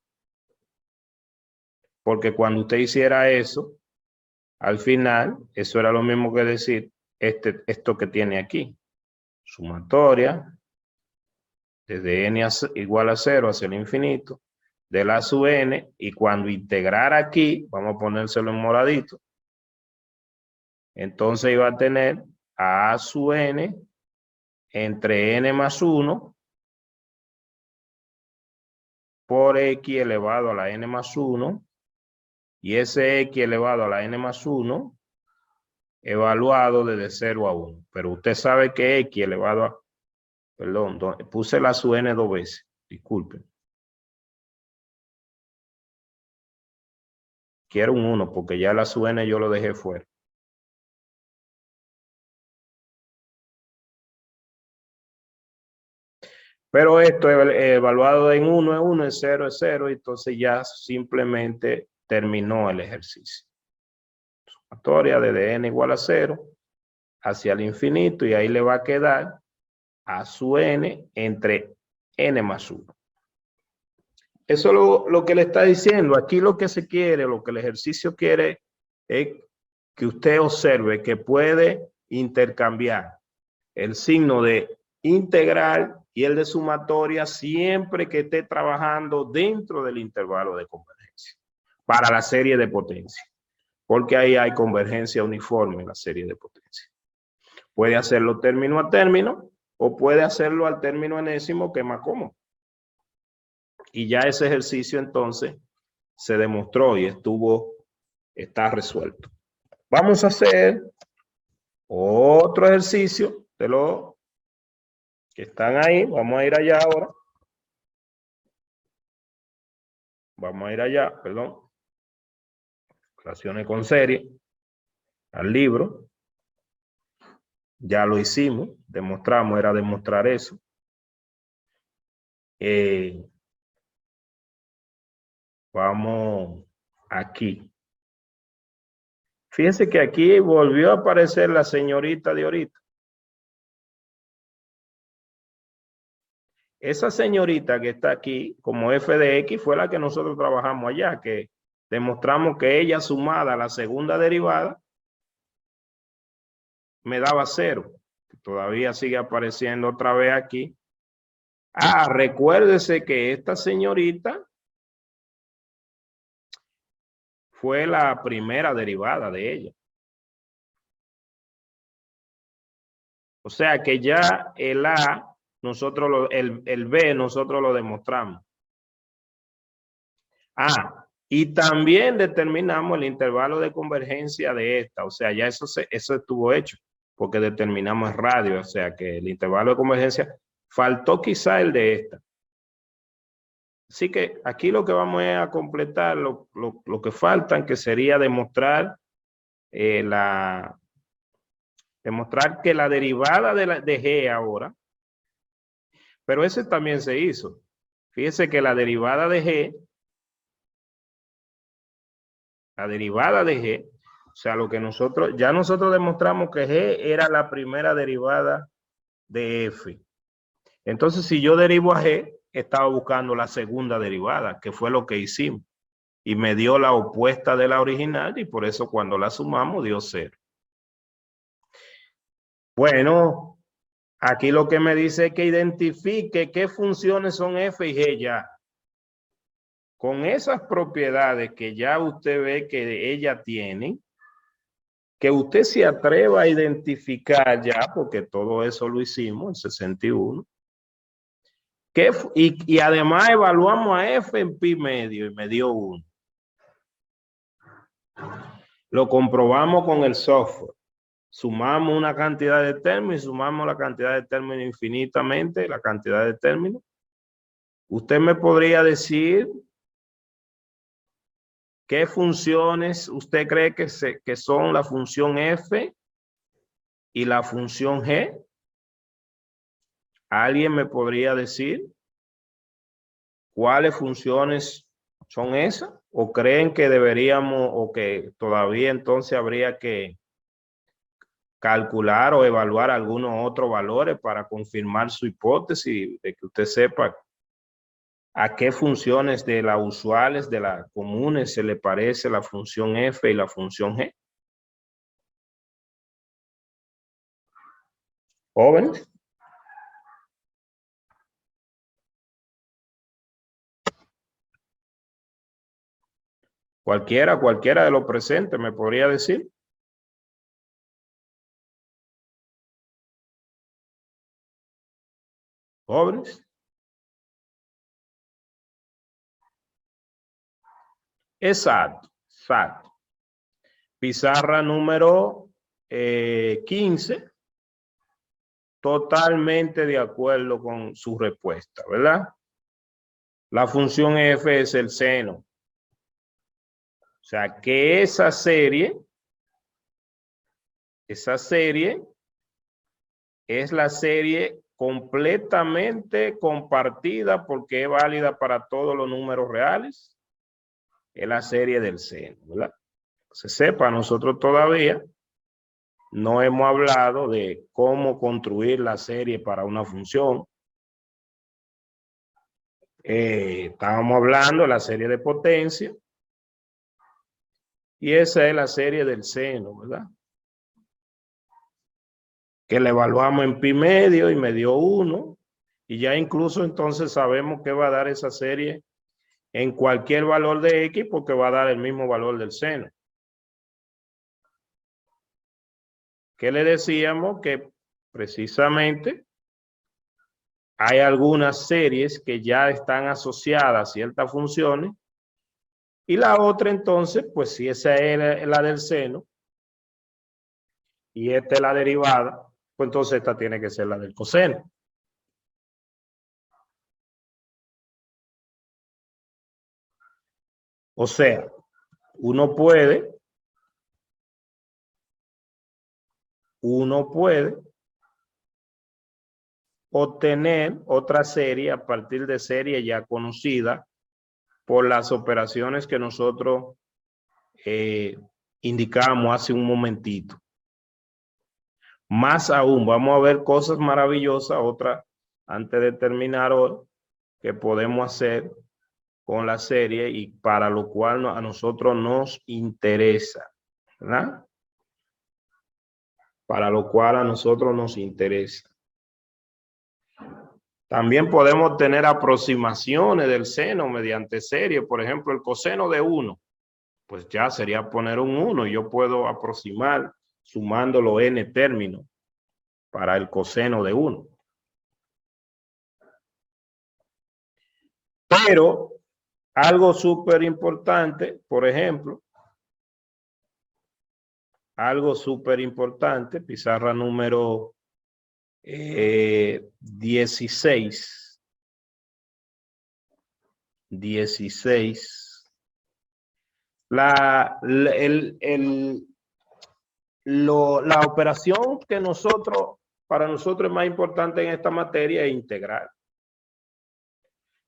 Porque cuando usted hiciera eso, al final, eso era lo mismo que decir esto que tiene aquí. Sumatoria, desde n igual a 0 hacia el infinito, de la sub n, y cuando integrar aquí, vamos a ponérselo en moradito, entonces iba a tener a sub n entre n más 1 por x elevado a la n más 1, y ese x elevado a la n más 1 evaluado desde 0 a 1. Pero usted sabe que x elevado a, perdón, puse la sub n 2 veces, disculpen. Quiero un 1 porque ya la sub n yo lo dejé fuera. Pero esto evaluado en 1 es 1, en 0 es 0, y entonces ya simplemente terminó el ejercicio. Sumatoria desde n igual a 0 hacia el infinito, y ahí le va a quedar a sub n entre n más 1. Eso es lo que le está diciendo. Aquí lo que se quiere, lo que el ejercicio quiere es que usted observe que puede intercambiar el signo de integral y el de sumatoria siempre que esté trabajando dentro del intervalo de convergencia para la serie de potencia, porque ahí hay convergencia uniforme en la serie de potencia. Puede hacerlo término a término o puede hacerlo al término enésimo, que es más cómodo. Y ya ese ejercicio entonces se demostró y está resuelto. Vamos a hacer otro ejercicio de los que están ahí. Vamos a ir allá ahora. Vamos a ir allá, perdón. Relaciones con serie. Al libro. Ya lo hicimos. Demostramos, era demostrar eso. Vamos aquí. Fíjense que aquí volvió a aparecer la señorita de ahorita. Esa señorita que está aquí como f de x fue la que nosotros trabajamos allá, que demostramos que ella sumada a la segunda derivada me daba 0. Todavía sigue apareciendo otra vez aquí. Recuérdese que esta señorita fue la primera derivada de ella. O sea que ya el A, el B, nosotros lo demostramos. Y también determinamos el intervalo de convergencia de esta. O sea, ya eso estuvo hecho, porque determinamos el radio. O sea que el intervalo de convergencia, faltó quizá el de esta. Así que aquí lo que vamos a completar lo que faltan, que sería demostrar demostrar que la derivada de G ahora, pero ese también se hizo. Fíjese que la derivada de G, o sea, lo que nosotros demostramos que G era la primera derivada de F. Entonces, si yo derivo a G, estaba buscando la segunda derivada, que fue lo que hicimos. Y me dio la opuesta de la original, y por eso cuando la sumamos dio 0. Bueno, aquí lo que me dice es que identifique qué funciones son f y g ya. Con esas propiedades que ya usted ve que ella tiene, que usted se atreva a identificar ya, porque todo eso lo hicimos en 61. Y además evaluamos a f en pi medio y me dio 1. Lo comprobamos con el software. Sumamos una cantidad de términos y sumamos la cantidad de términos infinitamente, la cantidad de términos. Usted me podría decir qué funciones usted cree que son la función f y la función g. ¿Alguien me podría decir cuáles funciones son esas? ¿O creen que deberíamos, o que todavía entonces habría que calcular o evaluar algunos otros valores para confirmar su hipótesis, de que usted sepa a qué funciones de las usuales, de las comunes, se le parece la función f y la función g. ¿Jóvenes? Cualquiera de los presentes me podría decir. ¿Jóvenes? Exacto, exacto. Pizarra número 15. Totalmente de acuerdo con su respuesta, ¿verdad? La función f es el seno. O sea que esa serie es la serie completamente compartida porque es válida para todos los números reales. Es la serie del seno, ¿verdad? Se sepa, nosotros todavía no hemos hablado de cómo construir la serie para una función. Estábamos hablando de la serie de potencia y esa es la serie del seno, ¿verdad? Que la evaluamos en pi medio y me dio 1 y ya incluso entonces sabemos que va a dar esa serie en cualquier valor de x porque va a dar el mismo valor del seno. Que le decíamos que precisamente hay algunas series que ya están asociadas a ciertas funciones y la otra entonces, pues si esa es la del seno y esta es la derivada, pues entonces esta tiene que ser la del coseno. O sea, uno puede obtener otra serie a partir de serie ya conocida por las operaciones que nosotros indicamos hace un momentito. Más aún, vamos a ver cosas maravillosas, otras antes de terminar hoy, que podemos hacer con la serie y para lo cual a nosotros nos interesa, ¿verdad? Para lo cual a nosotros nos interesa. También podemos tener aproximaciones del seno mediante serie. Por ejemplo, el coseno de 1, pues ya sería poner un 1. Yo puedo aproximar sumando los n términos para el coseno de 1. Pero algo súper importante, por ejemplo, pizarra número 16. La operación que para nosotros es más importante en esta materia es integral.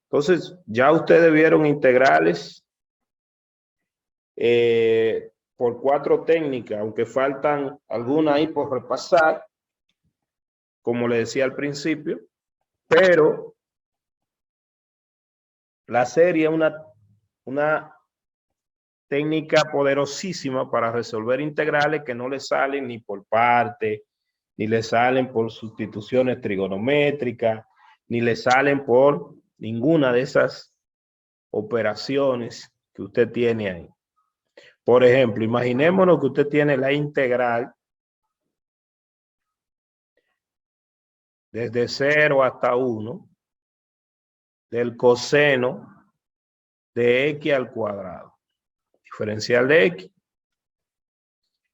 Entonces, ya ustedes vieron integrales por 4 técnicas, aunque faltan algunas ahí por repasar, como le decía al principio, pero la serie es una técnica poderosísima para resolver integrales que no le salen ni por parte, ni le salen por sustituciones trigonométricas, ni le salen por ninguna de esas operaciones que usted tiene ahí. Por ejemplo, imaginémonos que usted tiene la integral desde 0 hasta 1 del coseno de x al cuadrado, diferencial de x.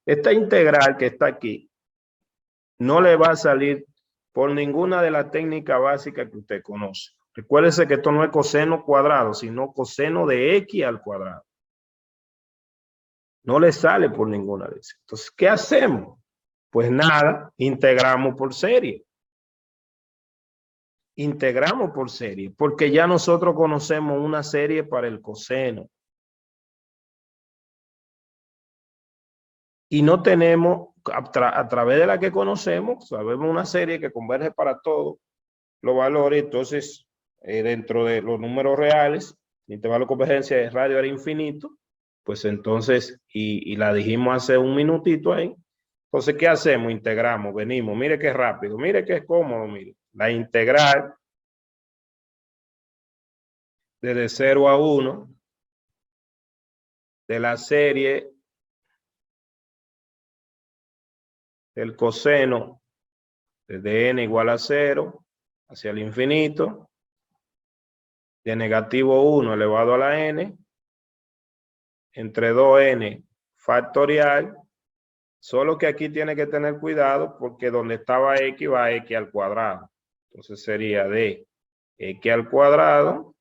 Esta integral que está aquí no le va a salir por ninguna de las técnicas básicas que usted conoce. Recuérdese que esto no es coseno cuadrado, sino coseno de x al cuadrado. No le sale por ninguna de esas. Entonces, ¿qué hacemos? Pues nada, integramos por serie. Integramos por serie, porque ya nosotros conocemos una serie para el coseno. Y no tenemos a través de la que conocemos, sabemos una serie que converge para todos los valores. Entonces, dentro de los números reales, el intervalo de convergencia de radio era infinito, pues entonces, y la dijimos hace un minutito ahí. Entonces, ¿qué hacemos? Integramos, venimos, mire qué rápido, mire qué cómodo, mire. La integral desde 0 a 1 de la serie del coseno desde n igual a 0 hacia el infinito, de negativo 1 elevado a la n, entre 2n factorial, solo que aquí tiene que tener cuidado porque donde estaba x va x al cuadrado. Entonces sería de x al cuadrado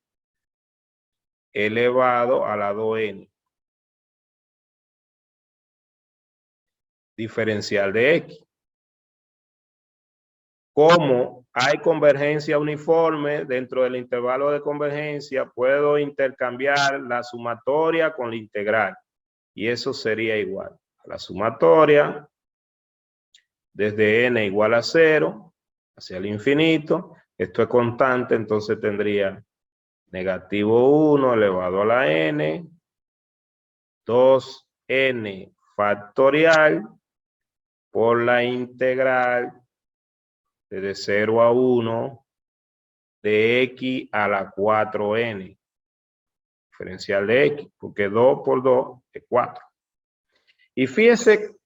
elevado a la 2n. Diferencial de x. Como hay convergencia uniforme dentro del intervalo de convergencia, puedo intercambiar la sumatoria con la integral. Y eso sería igual a la sumatoria desde n igual a 0 hacia el infinito. Esto es constante, entonces tendría negativo 1 elevado a la n, 2n factorial por la integral desde 0 a 1 de x a la 4n. Diferencial de x, porque 2 por 2 es 4. Y fíjese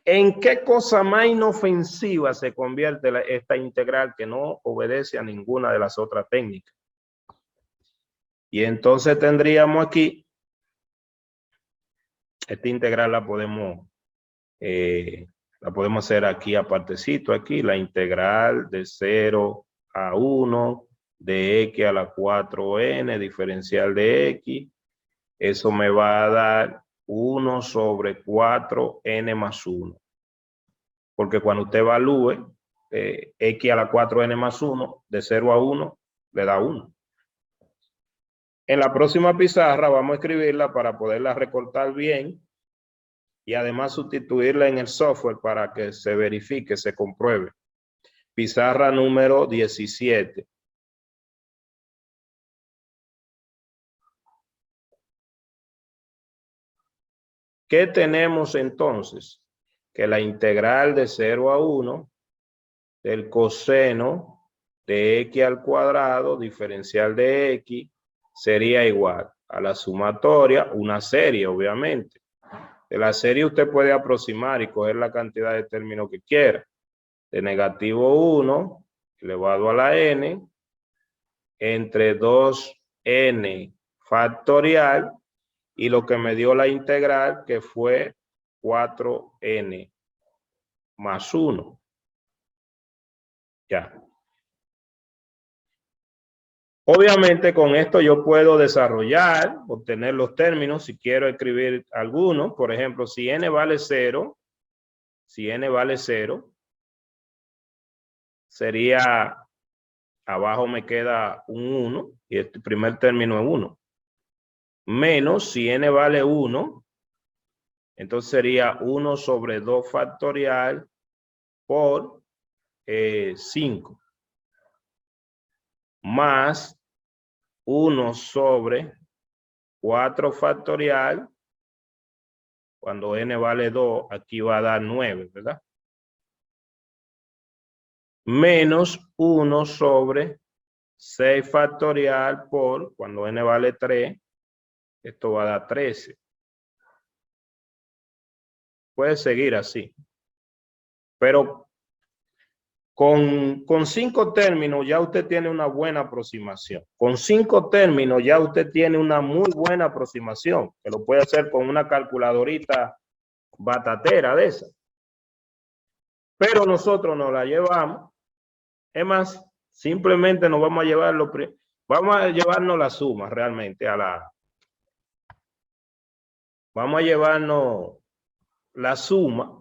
en qué cosa más inofensiva se convierte esta integral que no obedece a ninguna de las otras técnicas. Y entonces tendríamos aquí, esta integral la podemos hacer aquí apartecito, aquí, la integral de 0 a 1 de x a la 4n, diferencial de x. Eso me va a dar 1 sobre 4n más 1. Porque cuando usted evalúe x a la 4n más 1, de 0 a 1, le da 1. En la próxima pizarra vamos a escribirla para poderla recortar bien y además sustituirla en el software para que se verifique, se compruebe. Pizarra número 17. ¿Qué tenemos entonces? Que la integral de 0 a 1 del coseno de x al cuadrado, diferencial de x, sería igual a la sumatoria, una serie obviamente. De la serie usted puede aproximar y coger la cantidad de términos que quiera. De negativo 1 elevado a la n entre 2n factorial y lo que me dio la integral que fue 4n más 1. Ya. Obviamente con esto yo puedo desarrollar, obtener los términos si quiero escribir algunos. Por ejemplo, si n vale 0, sería, abajo me queda un 1 y este primer término es 1. Menos si n vale 1, entonces sería 1 sobre 2 factorial por 5. Más 1 sobre 4 factorial, cuando n vale 2, aquí va a dar 9, ¿verdad? Menos 1 sobre 6 factorial por, cuando n vale 3, esto va a dar 13. Puede seguir así. Pero con 5 términos ya usted tiene una buena aproximación. Con 5 términos ya usted tiene una muy buena aproximación, que lo puede hacer con una calculadorita batatera de esa. Pero nosotros nos la llevamos. Es más, simplemente nos vamos a llevar vamos a llevarnos la suma realmente vamos a llevarnos la suma.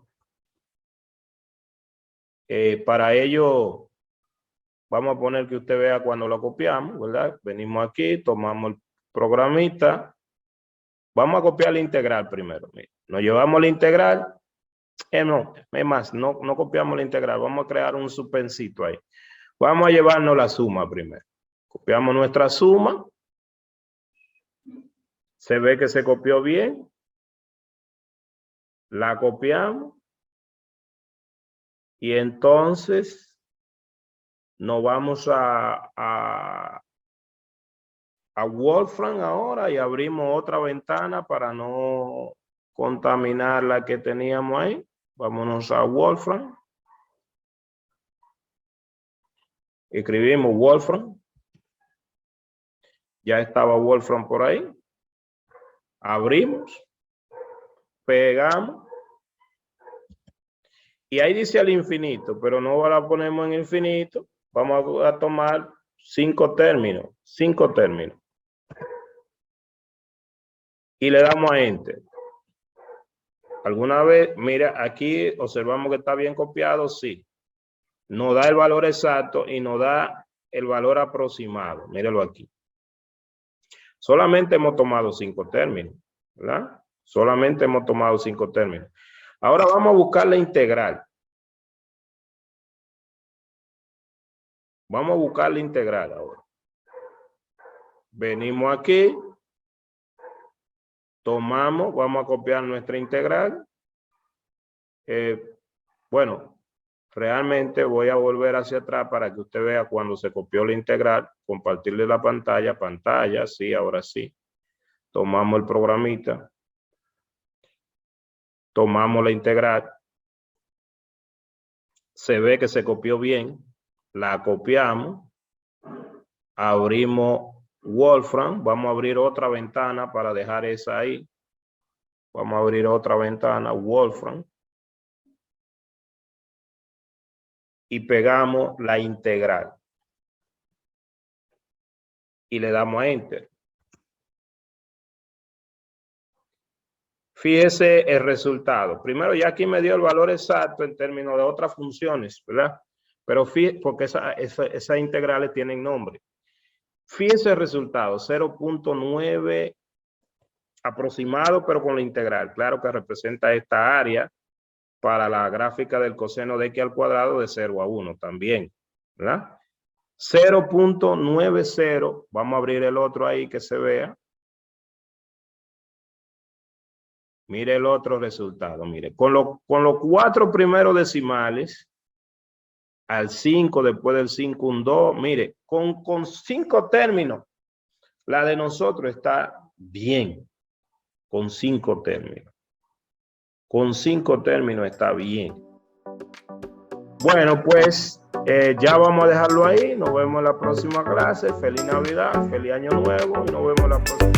Para ello, vamos a poner que usted vea cuando lo copiamos, ¿verdad? Venimos aquí, tomamos el programita. Vamos a copiar la integral primero. Mira, nos llevamos la integral No, es más, no copiamos la integral, vamos a crear un suspensito ahí. Vamos a llevarnos la suma primero. Copiamos nuestra suma. Se ve que se copió bien. La copiamos. Y entonces nos vamos a Wolfram ahora y abrimos otra ventana para no contaminar la que teníamos ahí. Vámonos a Wolfram. Escribimos Wolfram. Ya estaba Wolfram por ahí. Abrimos. Pegamos. Y ahí dice al infinito, pero no la ponemos en infinito. Vamos a tomar 5 términos. 5 términos. Y le damos a Enter. ¿Alguna vez? Mira, aquí observamos que está bien copiado, sí. Nos da el valor exacto y nos da el valor aproximado. Míralo aquí. Solamente hemos tomado 5 términos, ¿verdad? Solamente hemos tomado 5 términos. Ahora vamos a buscar la integral. Vamos a buscar la integral ahora. Venimos aquí. Tomamos, vamos a copiar nuestra integral. Bueno, realmente voy a volver hacia atrás para que usted vea cuando se copió la integral. Compartirle la pantalla, sí, ahora sí. Tomamos el programita. Tomamos la integral. Se ve que se copió bien. La copiamos. Abrimos Wolfram. Vamos a abrir otra ventana para dejar esa ahí. Vamos a abrir otra ventana, Wolfram. Y pegamos la integral. Y le damos a Enter. Fíjese el resultado. Primero ya aquí me dio el valor exacto en términos de otras funciones, ¿verdad? Pero fíjese, porque esas integrales tienen nombre. Fíjese el resultado, 0.9 aproximado, pero con la integral. Claro que representa esta área para la gráfica del coseno de x al cuadrado de 0 a 1 también, ¿verdad? 0.90, vamos a abrir el otro ahí que se vea. Mire el otro resultado, mire, con los 4 primeros decimales, al 5, después del 5, un 2, mire, con 5 términos, la de nosotros está bien, con 5 términos. Con 5 términos está bien. Bueno, pues ya vamos a dejarlo ahí. Nos vemos en la próxima clase. Feliz Navidad, feliz Año Nuevo y nos vemos en la próxima.